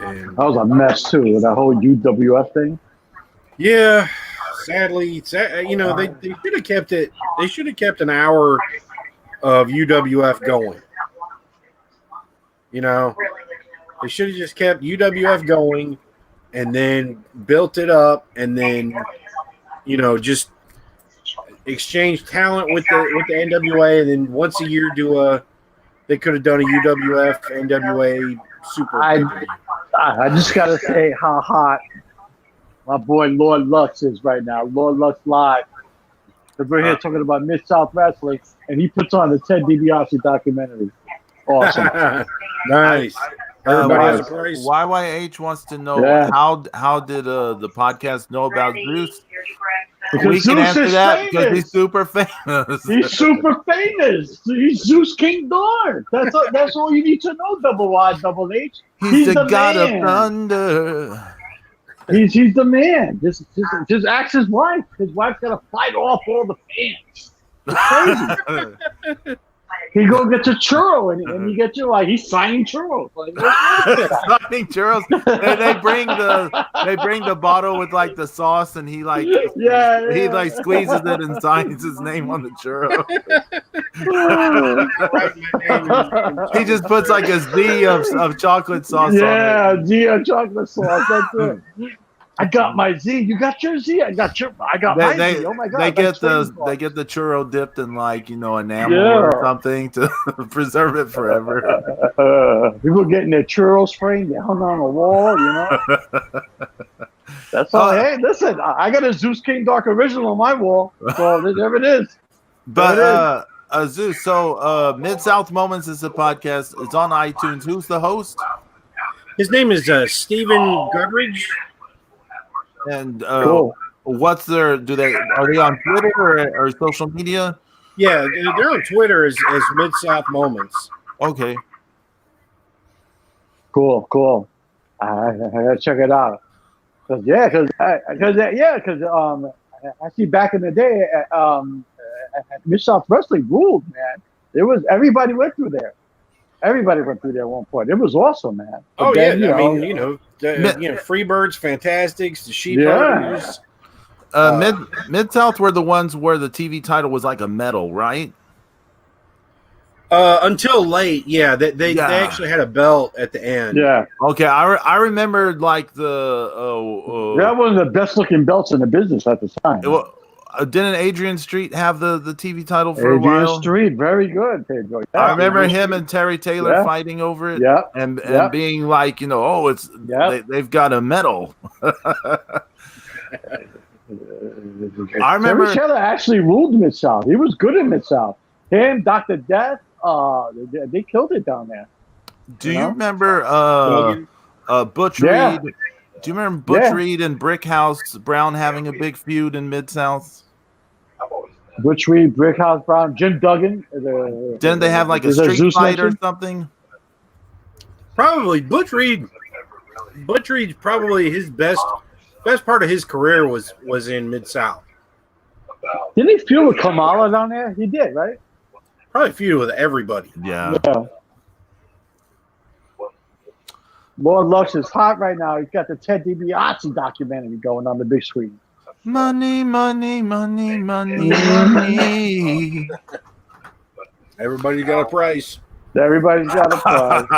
And that was a mess too, that whole UWF thing. Yeah, sadly, they should have kept it. They should have kept an hour of UWF going. They should have just kept UWF going, and then built it up, and then just exchange talent with the NWA, and then once a year they could have done a UWF NWA Super. I just gotta say how hot my boy Lord Lux is right now. Lord Lux Live. We're here talking about Mid-South Wrestling, and he puts on the Ted DiBiase documentary. Awesome. Nice. YYH wants to know how did the podcast know about Zeus? Because we can Zeus answer is that famous. because he's super famous. He's super famous. He's Zeus King Dark. That's all you need to know, Double Y, Double H. He's the God man. of Thunder. He's the man. Just ask his wife. His wife's got to fight off all the fans. It's crazy. He go get your churro and you get your he's signing churros. Signing churros. They bring the bottle with the sauce and he he squeezes it and signs his name on the churro. He just puts a Z of chocolate sauce on it. Yeah, Z of chocolate sauce. That's it. I got my Z. You got your Z. I got my Z. Oh my God! They get the churro dipped in enamel or something to preserve it forever. People getting their churros framed hung on the wall. That's all. Hey, listen, I got a Zeus King Dark original on my wall. So there it is. But Zeus, so Mid-South Moments is a podcast. It's on iTunes. Who's the host? His name is Stephen Gudridge. And cool. Are they on Twitter or social media? Yeah, they're on Twitter as Mid-South Moments. Okay. Cool. I gotta check it out. Cause I see back in the day, Mid-South Wrestling ruled, man. It was everybody went through there. Everybody went through there at one point. It was awesome, man. But then, Freebirds, Fantastics, the Sheep Herders. Mid-South were the ones where the TV title was like a medal, right? Until late, yeah. They actually had a belt at the end. Yeah. Okay, I remember like the that was the best looking belts in the business at the time. Didn't Adrian Street have the TV title for a while? Adrian Street, very good, Pedro. Yeah, I remember him and Terry Taylor fighting over it. Yeah. And being like, they've got a medal. I remember Terry Taylor actually ruled Mid-South. He was good in Mid-South. Him, Dr. Death, they killed it down there. Do you remember Butch Reed? Do you remember Butch Reed and Brickhouse Brown having a big feud in Mid-South? Butch Reed, Brickhouse Brown, Jim Duggan. Didn't they have like a street fight or something? Probably. Butch Reed probably his best part of his career was in Mid-South. Didn't he feud with Kamala down there? He did, right? Probably feud with everybody. Yeah. Lord Lux is hot right now. He's got the Ted DiBiase documentary going on the big screen. Money, money, money, money, money. Everybody's got a price. Everybody's got a price.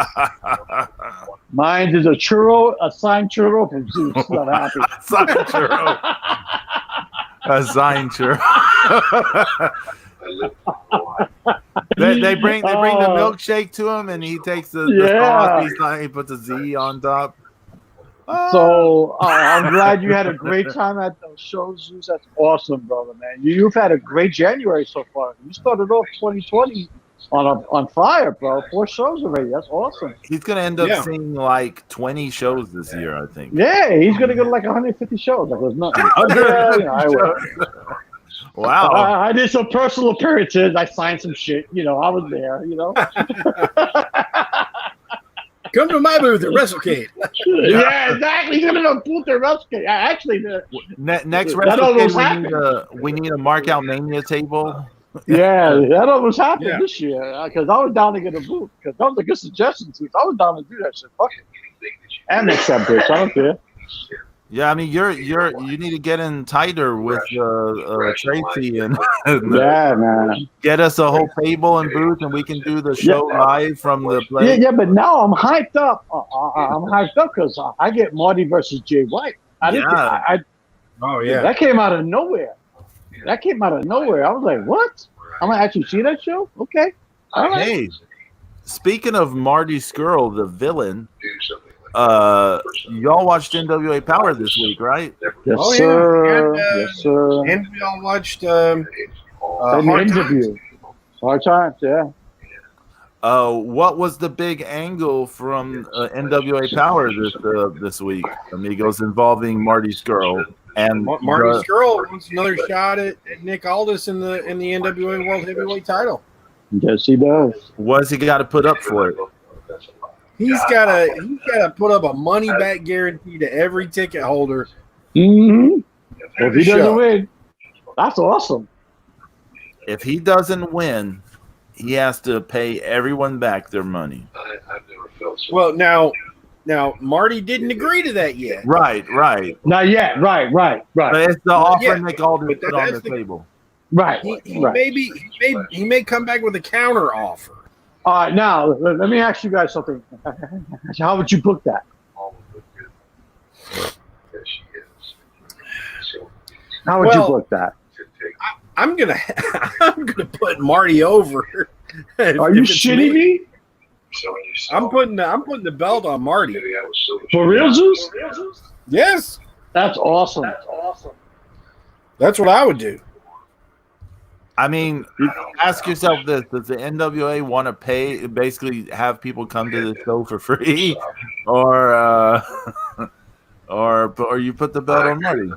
Mine is a signed churro from Zeus. Not happy. Signed churro. A signed churro. They bring the milkshake to him, and he takes the sauce. He puts a Z on top. So I'm glad you had a great time at those shows, Zeus. That's awesome, brother, man. You've had a great January so far. You started off 2020 on fire, bro. 4 shows already. That's awesome. He's gonna end up seeing like 20 shows this year, I think. Yeah, he's gonna go to like 150 shows. Like there's nothing. Wow. I did some personal appearances. I signed some shit. I was there. Come to my booth at WrestleCade. Yeah, exactly. He's gonna go booth at WrestleCade. Actually, next WrestleCade we need a mark out Mania table. Yeah, that almost happened this year because I was down to get a booth because that was a good suggestion too. I was down to do that shit. Fuck it. And next that bitch. I don't care. Yeah, I mean you need to get in tighter with Tracy and man, get us a whole table and booth, and we can do the show live from the place. Yeah, but now I'm hyped up. I'm hyped up because I get Marty versus Jay White. That came out of nowhere. I was like, what? I'm gonna actually see that show? Okay. All right. Hey, speaking of Marty Scurll, the villain. Y'all watched NWA Power this week, right? Yes, sir. And, yes, sir. And we all watched an interview. Hard Times, yeah. What was the big angle from NWA Power this week, amigos, involving Marty Scurll and Marty Scurll wants another shot at Nick Aldis in the NWA World Heavyweight Title? Yes, he does. What's he got to put up for it? He's gotta put up a money back guarantee to every ticket holder. Mm-hmm. If he doesn't win, that's awesome. If he doesn't win, he has to pay everyone back their money. I've never felt so. Well, now Marty didn't agree to that yet. Right. Not yet. Right. But it's the offer Nick Aldis put on the table. Right. He may come back with a counter offer. All right, now let me ask you guys something. How would you book that? How would you book that? I'm gonna put Marty over. Are you shitting me? I'm putting the belt on Marty. For real, Zeus? Yes. That's awesome. That's what I would do. I mean, ask yourself this: does the NWA want to pay, basically have people come to the show for free, or you put the belt on Marty?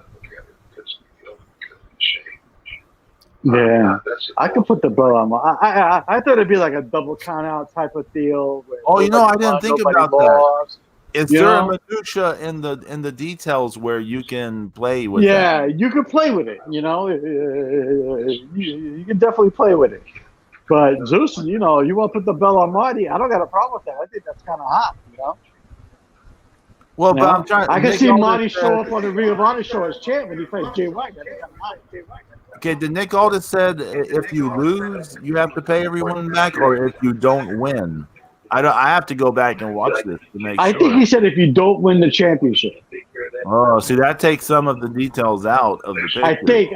Yeah, I could put the belt on. I thought it'd be like a double count out type of deal. Where Oh, you know, I nobody didn't won, think nobody about that. lost. Is You there a know? minutia in the details where you can play with that? Yeah, you could play with it. You know, you can definitely play with it. But Zeus, you know, you want to put the belt on Marty? I don't got a problem with that. I think that's kind of hot. You know. Well, You but know? I'm trying. I can Nick see Aldis Marty said- show up on the Ring of Honor show as champ when he plays Jay White. Okay, the Nick Aldis said if you lose, you have to pay everyone back, or if you don't win. I have to go back and watch this to make I sure. think he said if you don't win the championship. Oh, see, that takes some of the details out of the picture.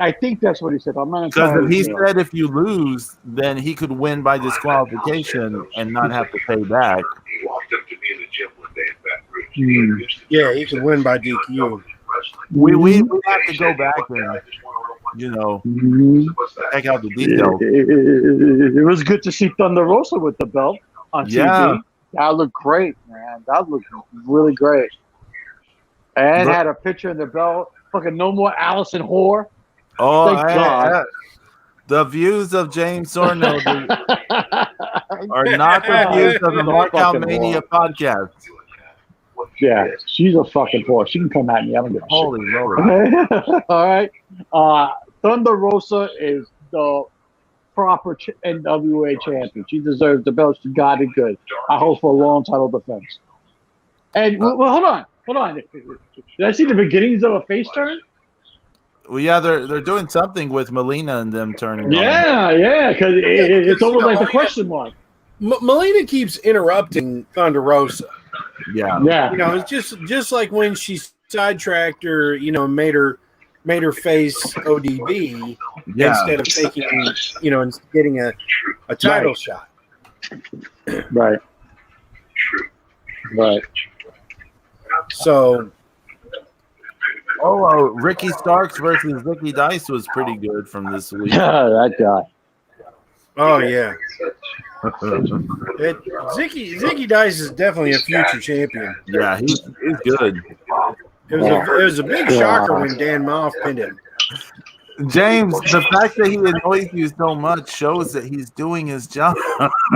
I think that's what he said. I'm not Because if entirely he sure. said if you lose, then he could win by disqualification and not have to pay back. Yeah, he could win by DQ. We have to go back and check out the details. It was good to see Thunder Rosa with the belt on Yeah. TV. That looked great, man. That looked really great. And But- had a picture in the belt. Fucking no more Allison Whore. Oh, Thank God. the views of James Sarno are not the views of the Markout Mania podcast. Yeah, she's a fucking whore. She can come at me. I don't give a Holy moly. shit. All right. Thunder Rosa is the proper NWA champion. She deserves the belt. She got it good. I hope for a long title defense. And well, hold on. Did I see the beginnings of a face turn? Well, yeah, they're doing something with Melina and them turning on. Yeah, because it's almost like a question mark. Melina keeps interrupting Thunder Rosa. Yeah. Yeah. You know, it's just like when she sidetracked her, you know, made her face ODB instead of taking, you know, and getting a title shot. Right. So, Ricky Starks versus Ricky Dice was pretty good from this week. That guy. oh yeah, Zicky Dice is definitely a future champion. Yeah, he's good. It was a big shocker when Dan Moff pinned him. James, the fact that he annoys you so much shows that he's doing his job.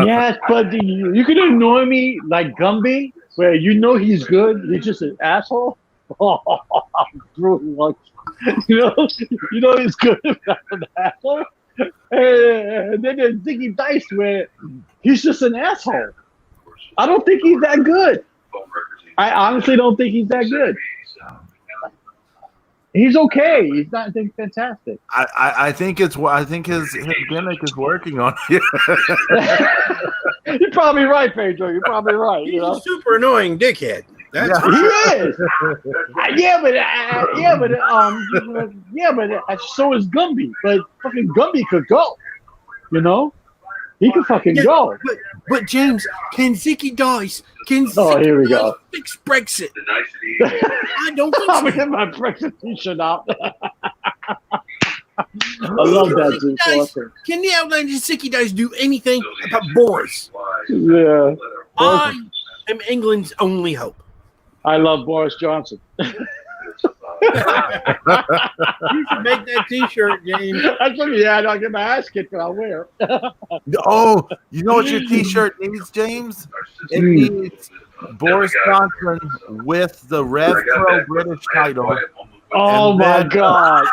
Yes, but you can annoy me like Gumby, where you know he's good, he's just an asshole. You know he's good, an asshole. And then there's Ziggy Dice, where he's just an asshole. I don't think he's that good. I honestly don't think he's that good. He's okay. He's not fantastic. I think his gimmick is working on you. You're probably right, Pedro. You're probably right. He's a super annoying dickhead. That's He is. But so is Gumby. But fucking Gumby could go. You know, he could fucking go. But James, can Zicky Dice here we go. fix Brexit? I don't think I'm so. gonna get my Brexit t-shirt out. I love that, dude. Awesome. Can the Outlander Zicky Dice do anything about Boris? Yeah. I am England's only hope. I love Boris Johnson. You should make that T-shirt, James. I'll get my ass kicked, but I'll wear it. Oh, you know what your T-shirt needs, James? It needs Boris Johnson with the Rev Pro British title. Oh And my then- God.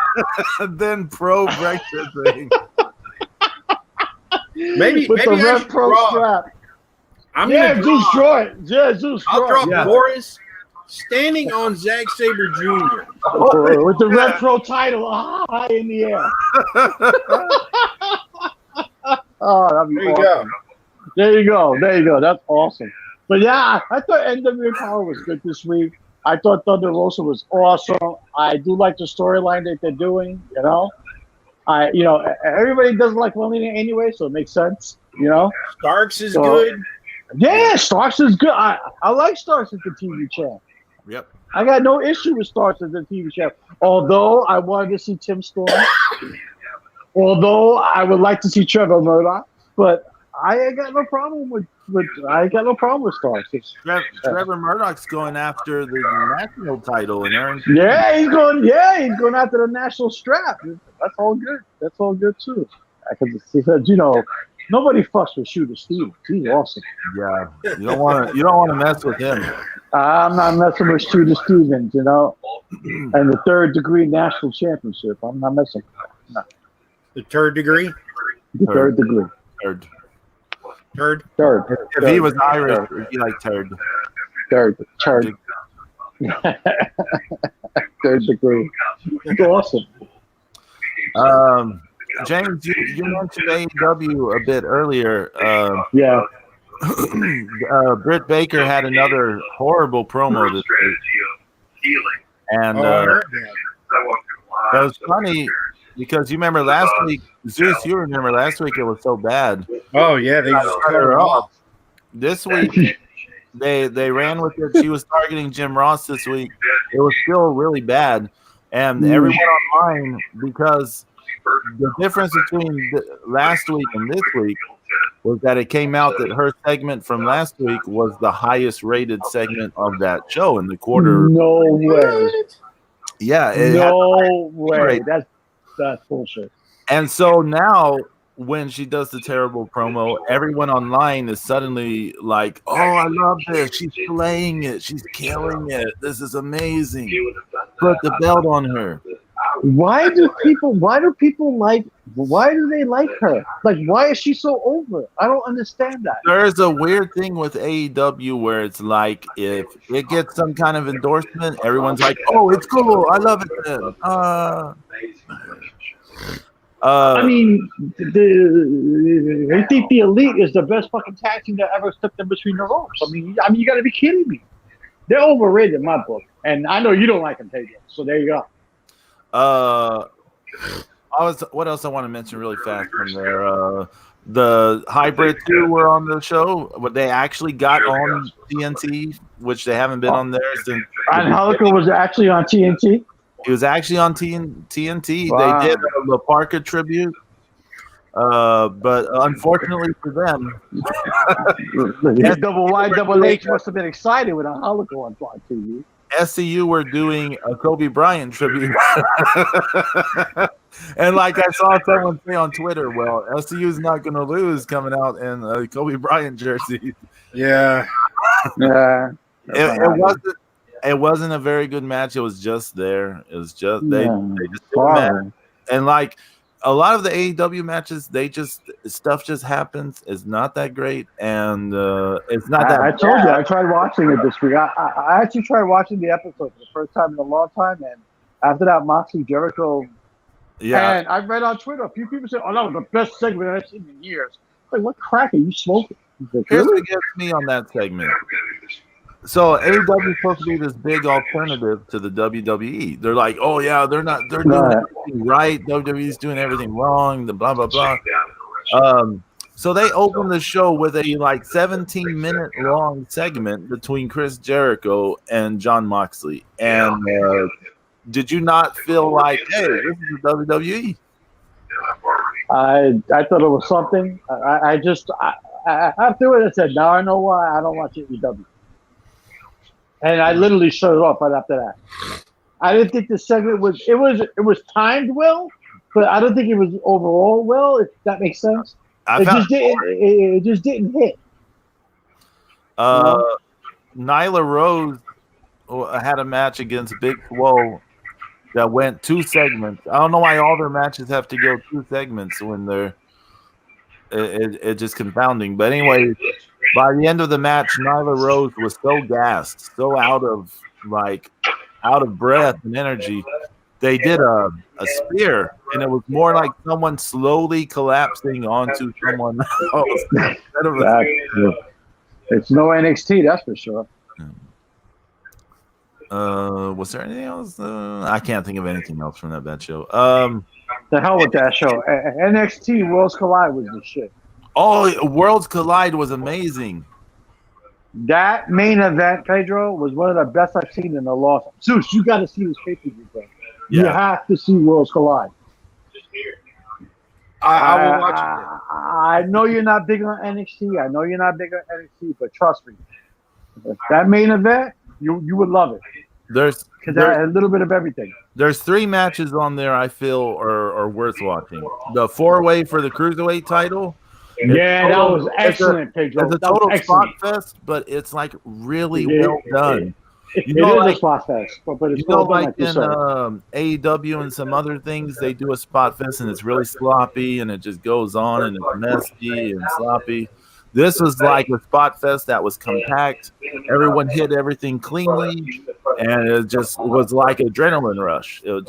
Then pro Brexit thing. Maybe With the I Rev should Pro draw. strap. I'm Yeah, gonna Zeus draw. draw it. Yeah, Zeus I'll draw draw it. Yeah. Boris standing on Zack Sabre Jr. With the Rev Pro title high in the air. Oh, that'd be There you awesome. go. There you go. That's awesome. But yeah, I thought NWA Power was good this week. I thought Thunder Rosa was awesome. I do like the storyline that they're doing. You know, everybody doesn't like Melina anyway, so it makes sense. You know, Starks is So- good. yeah, Starks is good. I like Starks as the TV champ. Yep. I got no issue with Starks as the TV champ. Although I wanted to see Tim Storm. Although I would like to see Trevor Murdoch, but I ain't got no problem with I ain't got no problem with Starks. Trevor Murdoch's going after the national title, and Aaron. Yeah, he's going after the national strap. That's all good. That's all good too. Because nobody fucks with Shooter Stevens. He's awesome. Yeah, you don't want to mess with him. I'm not messing with Shooter Stevens, and the third degree national championship. I'm not messing with that. The third degree? The third degree. Third. If he was Irish, he'd be like turd. Third. Third degree. It's awesome. James, you mentioned AEW a bit earlier. Yeah. Britt Baker had another horrible promo this week. And that was funny because you remember last week, Zeus, you remember last week it was so bad. Oh, yeah, they just cut her off. This week, they ran with it. She was targeting Jim Ross this week. It was still really bad. And everyone online, because the difference between last week and this week was that it came out that her segment from last week was the highest rated segment of that show in the quarter. No way. Yeah. No way. That's bullshit. And so now when she does the terrible promo, everyone online is suddenly like, oh, I love this. She's slaying it. She's killing it. This is amazing. Put the belt on her. Why do they like her? Like, why is she so over? I don't understand that. There's a weird thing with AEW where it's like if it gets some kind of endorsement, everyone's like, oh, it's cool. I love it then. I mean, I think the Elite is the best fucking tag team that ever stepped in between the ropes. I mean, you got to be kidding me. They're overrated in my book, and I know you don't like them, Pedro. So there you go. What else I want to mention really fast from there? The Hybrid 2 were on the show, but they actually got on TNT, which they haven't been on there since. And Helico was actually on TNT. He was actually on TNT. Wow. They did a La Parka tribute, but unfortunately for them, Double Y, Double H must have been excited with a Helico on TV. SCU were doing a Kobe Bryant tribute. And like I saw someone say on Twitter, well, SCU's not going to lose coming out in a Kobe Bryant jersey. Yeah. Yeah. It wasn't a very good match. It was just there. It was just they just did a match. And like a lot of the AEW matches, stuff just happens. It's not that great, and it's not that. I told you I tried watching it this week. I actually tried watching the episode for the first time in a long time, and after that, Moxley Jericho. Yeah. And I read on Twitter a few people said, "Oh, that was the best segment I've seen in years." Like, what crack are you smoking? Like, Here's really? what gets me on that segment. So AEW is supposed to be this big alternative to the WWE. They're like, oh yeah, they're doing everything right. WWE's doing everything wrong. The blah blah blah. So they opened the show with a 17-minute long segment between Chris Jericho and Jon Moxley. And did you not feel like, hey, this is the WWE? I thought it was something. I after it, I said, now I know why I don't watch AEW. And I literally shut it off right after that. I didn't think the segment was timed well, but I don't think it was overall well, if that makes sense. It just didn't hit. Nyla Rose had a match against Big Swole that went 2 segments. I don't know why all their matches have to go 2 segments when they're it's just confounding. But anyway, by the end of the match, Nyla Rose was so gassed, so out of breath and energy. They did a spear, and it was more like someone slowly collapsing onto someone else. It's no NXT, that's for sure. Was there anything else? I can't think of anything else from that bad show. The hell with that show. NXT Worlds Collide was the shit. Oh, Worlds Collide was amazing. That main event, Pedro, was one of the best I've seen in a long time. Zeus, you got to see this pay-per-view thing. Yeah. You have to see Worlds Collide. I will watch it. I know you're not big on NXT. But trust me, that main event, you would love it There's because that had a little bit of everything. There's 3 matches on there I feel are worth watching. The 4-way for the Cruiserweight title. Yeah, that was excellent, Pedro. It's a total spot fest, but it's like really well done. It is a spot fest, but it's well done, like in AEW and some other things, they do a spot fest and it's really sloppy and it just goes on and it's messy and sloppy. This was like a spot fest that was compact. Everyone hit everything cleanly, and it just was like an adrenaline rush. It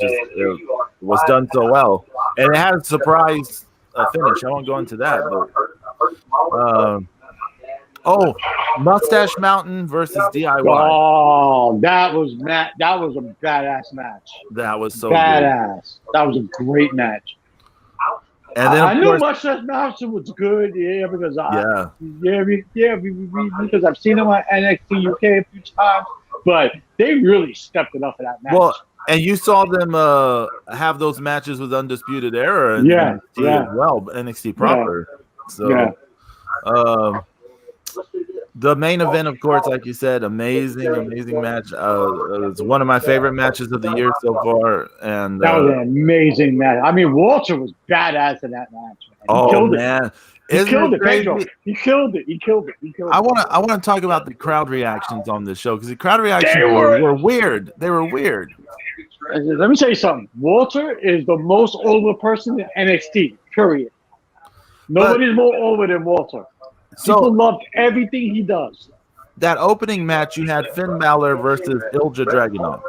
was done so well, and it had a surprise finish. I won't go into that, but Mustache Mountain versus DIY. Oh, that was a badass match. That was so badass. Good. That was a great match. And then I knew Mustache Mountain was good, because because I've seen him on NXT UK a few times, but they really stepped it up for that match. Well, and you saw them have those matches with Undisputed Era and NXT as well, NXT proper. So, the main event, of course, like you said, amazing match. It's one of my favorite matches of the year so far, and that was an amazing match. I mean, Walter was badass in that match. He killed it. He killed it, Pedro. He killed it. I want to talk about the crowd reactions on this show because the crowd reactions were weird. They were weird. Let me tell you something. Walter is the most over person in NXT. Period. Nobody's more over than Walter. People loved everything he does. That opening match, you had Finn Balor versus Ilja Dragunov.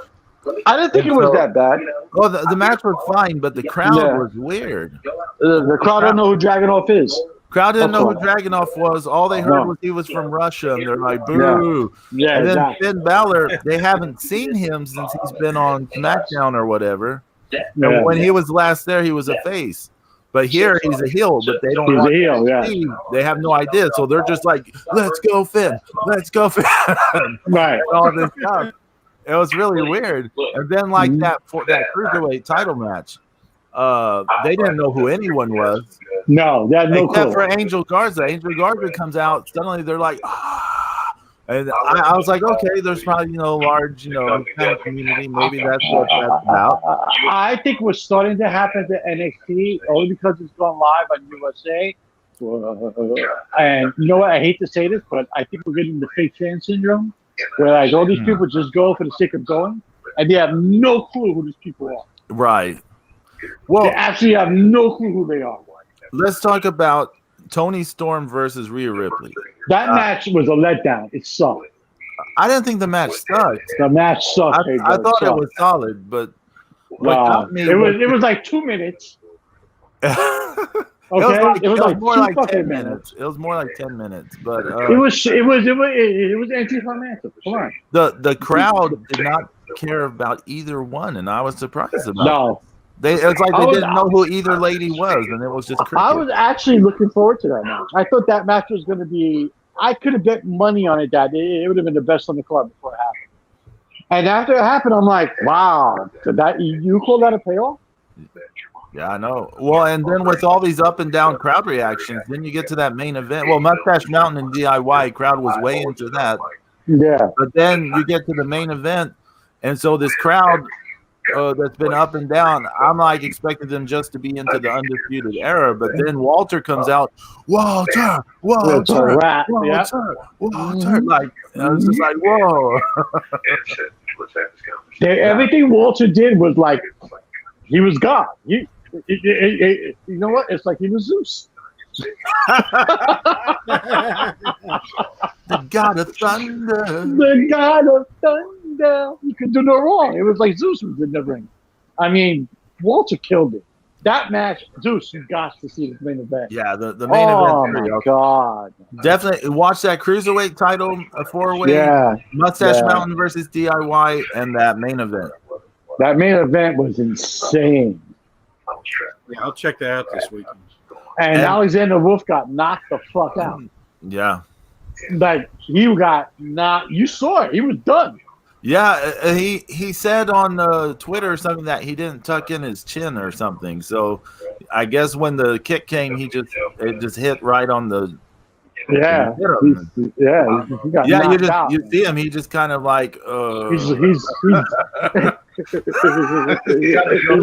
I didn't think it was that bad. Well, the match was fine, but the crowd was weird. The crowd don't know who Dragunov is. Crowd didn't know who Dragunov was. All they heard was he was from Russia, and they're like, boo. Yeah, and then Finn Balor, they haven't seen him since he's been on SmackDown or whatever. And when he was last there, he was a face. But here he's a heel, but they don't want to see. They have no idea. So they're just like, let's go, Finn. Let's go, Finn. Right. All this stuff. It was really weird. And then like that Cruiserweight title match, they didn't know who anyone was. No, they had no clue. Except for Angel Garza. Angel Garza comes out. Suddenly they're like, And I was like, okay, there's probably, large, kind of community. Maybe that's what that's about. I think what's starting to happen to NXT, only because it's gone live on USA. And you know what? I hate to say this, but I think we're getting the fake fan syndrome, where all these people just go for the sake of going, and they have no clue who these people are. Right. Well, they actually have no clue who they are. Let's talk about Toni Storm versus Rhea Ripley. That match was a letdown. It sucked. I didn't think the match sucked. The match sucked. I thought it was solid, but it was like 2 minutes. Okay, it was more like 10 minutes. It was more like 10 minutes, but it was anticlimactic. Come on. The crowd did not care about either one, and I was surprised about. No. It's like they didn't know who either lady was, and it was just cricket. I was actually looking forward to that match. I thought that match was going to be – I could have bet money on it that it would have been the best on the card before it happened. And after it happened, I'm like, wow, you call that a payoff? Yeah, I know. Well, and then with all these up and down crowd reactions, then you get to that main event. Well, Mustache Mountain and DIY crowd was way into that. Yeah. But then you get to the main event, and so this crowd – that's been up and down. I'm like expecting them just to be into the Undisputed Era, but then Walter comes out, Walter. Like, I was just like, whoa. Everything Walter did was like, he was God. You know what? It's like he was Zeus. The God of Thunder. The God of Thunder. You could do no wrong. It was like Zeus was in the ring. I mean, Walter killed it. That match, Zeus, you got to see the main event. Yeah, the main event. Oh, my God. Definitely watch that Cruiserweight title, a 4-way. Yeah. Mustache Mountain versus DIY, and that main event. That main event was insane. Yeah, I'll check that out this weekend. And Alexander Wolf got knocked the fuck out. Yeah. Like, he got knocked. You saw it. He was done. Yeah, he said on Twitter or something that he didn't tuck in his chin or something. So I guess when the kick came, it just hit right on the. Yeah, Hit him. he got Yeah, knocked out. you see him. He just kind of like. He's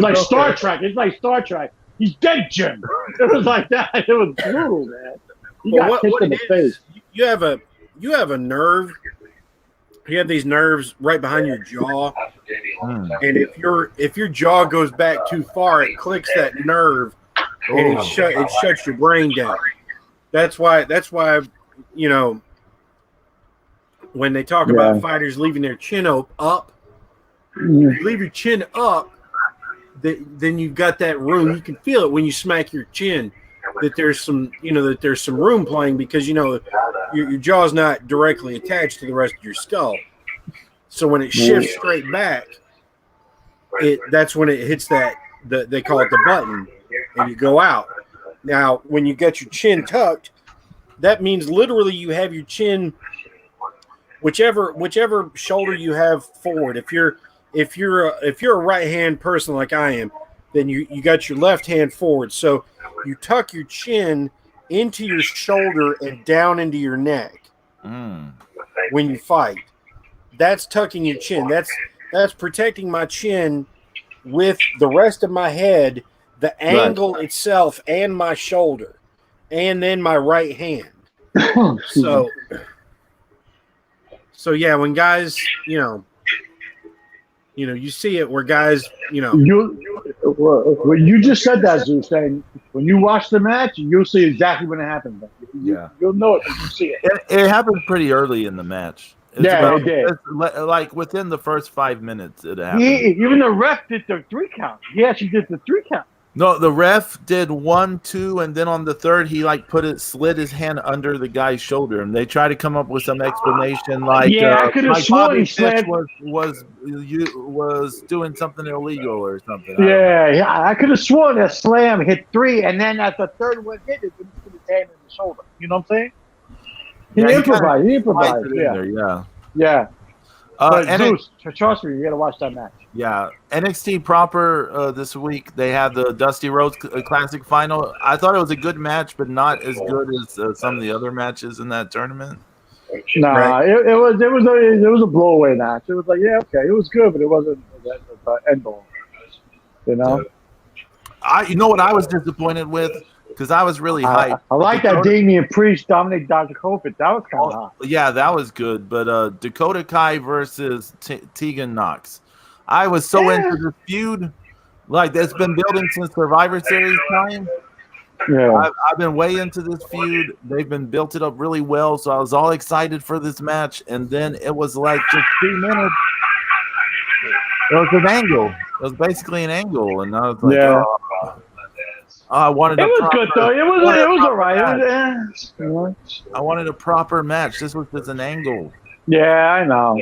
like Star Trek. It's like Star Trek. He's dead, Jim. It was like that. It was brutal, man. He got kicked in the face. You have a nerve. You have these nerves right behind your jaw, and if your jaw goes back too far, it clicks that nerve, and it shuts your brain down. That's why when they talk about fighters leaving their chin up, you leave your chin up, then you've got that room. You can feel it when you smack your chin that there's some room playing because your jaw's not directly attached to the rest of your skull. So when it shifts straight back, that's when it hits they call it the button, and you go out. Now, when you get your chin tucked, that means literally you have your chin whichever shoulder you have forward. If you're a right hand person like I am, then you got your left hand forward. So you tuck your chin into your shoulder and down into your neck when you fight. That's tucking your chin. That's protecting my chin with the rest of my head, the angle itself, and my shoulder, and then my right hand. So yeah, when guys, you see it where guys, Well, you just said that, Zeus. Saying when you watch the match, you'll see exactly when it happens. You'll know it when you see it. It happened pretty early in the match. It did. Like within the first 5 minutes, it happened. Even the ref did the 3 count. He actually did the 3 count. No, the ref did 1, 2, and then on the third, he slid his hand under the guy's shoulder, and they tried to come up with some explanation like, I could have sworn he slammed was doing something illegal or something. I could have sworn that slam hit 3, and then at the third one hit it, he put his hand in the shoulder. You know what I'm saying? He improvised. Yeah. But Zeus, trust me, you got to watch that match. Yeah, NXT proper this week, they had the Dusty Rhodes Classic final. I thought it was a good match, but not as good as some of the other matches in that tournament. Nah, it was a blowaway match. It was like, it was good, but it wasn't the end goal. You what I was disappointed with? Because I was really hyped. I like that Damian Priest, Dominic Dijakovic. That was kind of hot. Yeah, that was good. But Dakota Kai versus Tegan Knox. I was so into this feud. Like, that's been building since Survivor Series time. Yeah. I've been way into this feud. They've been built it up really well, so I was all excited for this match. And then it was like just 2 minutes. It was an angle. It was basically an angle. And I was like, I wanted it was good though. It was all right. I wanted a proper match. This was just an angle. Yeah, I know.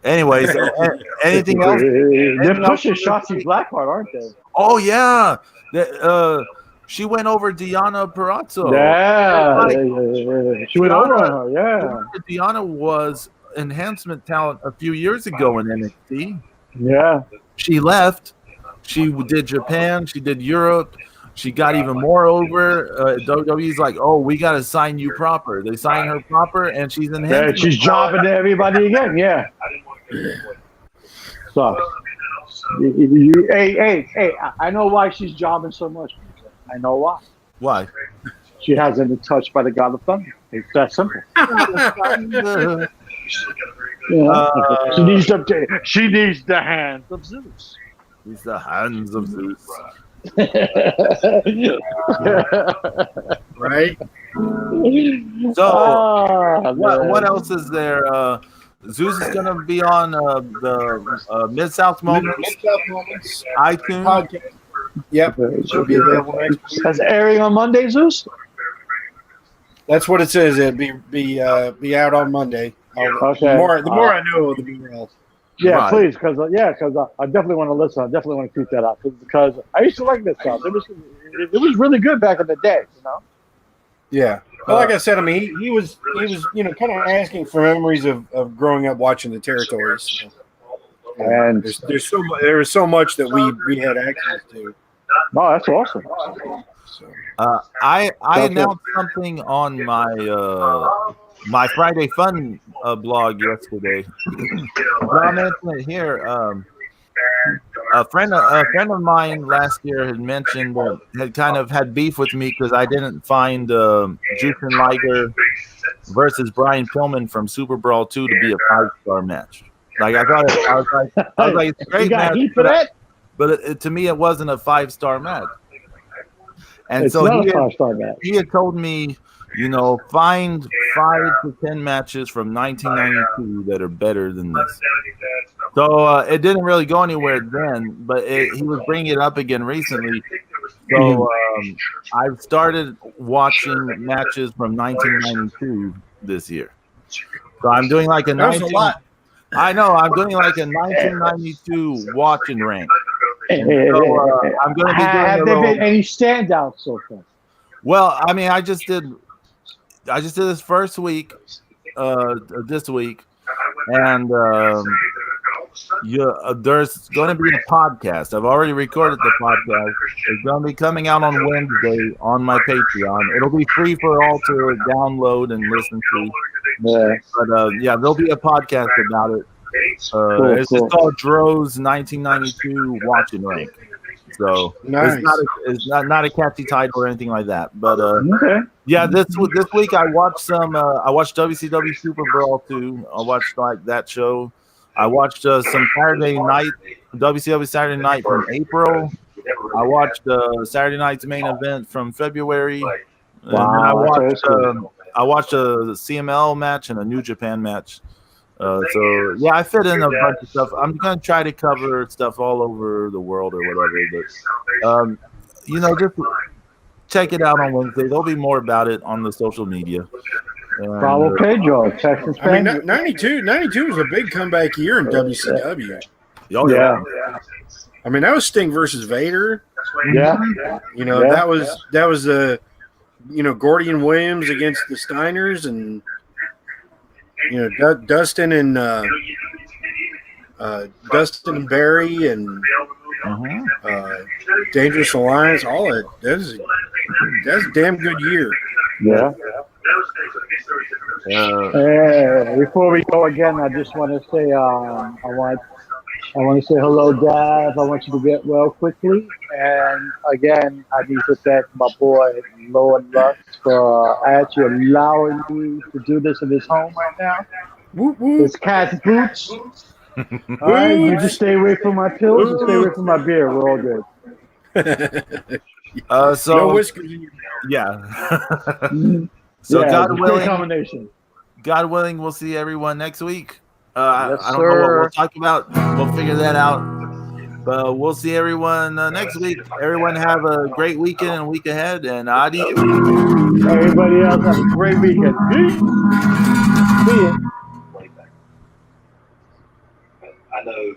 Anyways, anything else? They're pushing Shotzi Blackheart, aren't they? Oh yeah. She went over Deonna Purrazzo. Yeah, she went over on her. Yeah, Deonna was enhancement talent a few years ago in NXT. Yeah, she left. She did Japan. She did Europe. She got even more over. WWE's like, oh, we got to sign you proper. They sign her proper, and she's in. Yeah, she's jobbing to everybody again. Yeah. So, hey, I know why she's jobbing so much. I know why. Why? She hasn't been touched by the God of Thunder. It's that simple. She needs the hands of Zeus. He's the hands of Zeus. Right? So, what else is there? Zeus is going to be on the Mid-South Moments iTunes podcast. Yep. It'll be available. That's airing on Monday, Zeus? That's what it says. It'll be out on Monday. Okay. The more I know, the more else. Yeah, right. Please, because I definitely want to listen. I definitely want to keep that up because I used to like this stuff. It was really good back in the day, Yeah. But like I said, I mean, he was kind of asking for memories of growing up watching the territories. So, And there was so much that we had access to. no, that's awesome. So. I announced something on my Friday Fun blog yesterday. But I'll mention it here. A friend of mine last year had mentioned had kind of had beef with me because I didn't find Jushin Liger versus Brian Pillman from Super Brawl 2 to be a 5-star match. Like I thought, I was like, it's a great You got match, heat for that? but to me, it wasn't a 5-star match. And It's so not a 5-star match. he had told me, find 5 to 10 matches from 1992 that are better than this. So it didn't really go anywhere then, but he was bringing it up again recently. So I've started watching matches from 1992 this year. So I'm doing like a I know I'm doing like a 1992 watch and rank. So, I'm going to be doing Have there been any standouts so far? Well, I mean, I just did this first week, this week, and there's going to be a podcast. I've already recorded the podcast. It's going to be coming out on Wednesday on my Patreon. It'll be free for all to download and listen to. Yeah. But there'll be a podcast about it. It's just called Dro's 1992 Watch and Rank. So nice. It's not a catchy title or anything like that. But this week I watched WCW Super Brawl 2. I watched like that show. I watched some Saturday night WCW Saturday Night from April. I watched Saturday night's main event from February. And then I watched a CML match and a New Japan match. I fit in a bunch of stuff. I'm gonna try to cover stuff all over the world or whatever. But just check it out on Wednesday. There'll be more about it on the social media. Follow Pedro, Texas fan. I mean, 92 was a big comeback year in WCW. Oh yeah. I mean, that was Sting versus Vader. Yeah. That was Gordian Williams against the Steiners and. Dustin and Barry and Dangerous Alliance, all that. That's a damn good year. Yeah. Before we go again, I just want to say I want to say hello, Dad. I want you to get well quickly. And again, I need to thank my boy, Lord Lux, for actually allowing me to do this in his home right now. Whoop, whoop. It's cat's boots. All right, you just stay away from my pills and stay away from my beer. We're all good. No whiskers in your So combination. God willing, we'll see everyone next week. Yes, I don't know what we'll talk about. We'll figure that out. But we'll see everyone next week. Everyone have a great weekend and week ahead. And adios. Everybody else have a great weekend. Peace. See ya. I know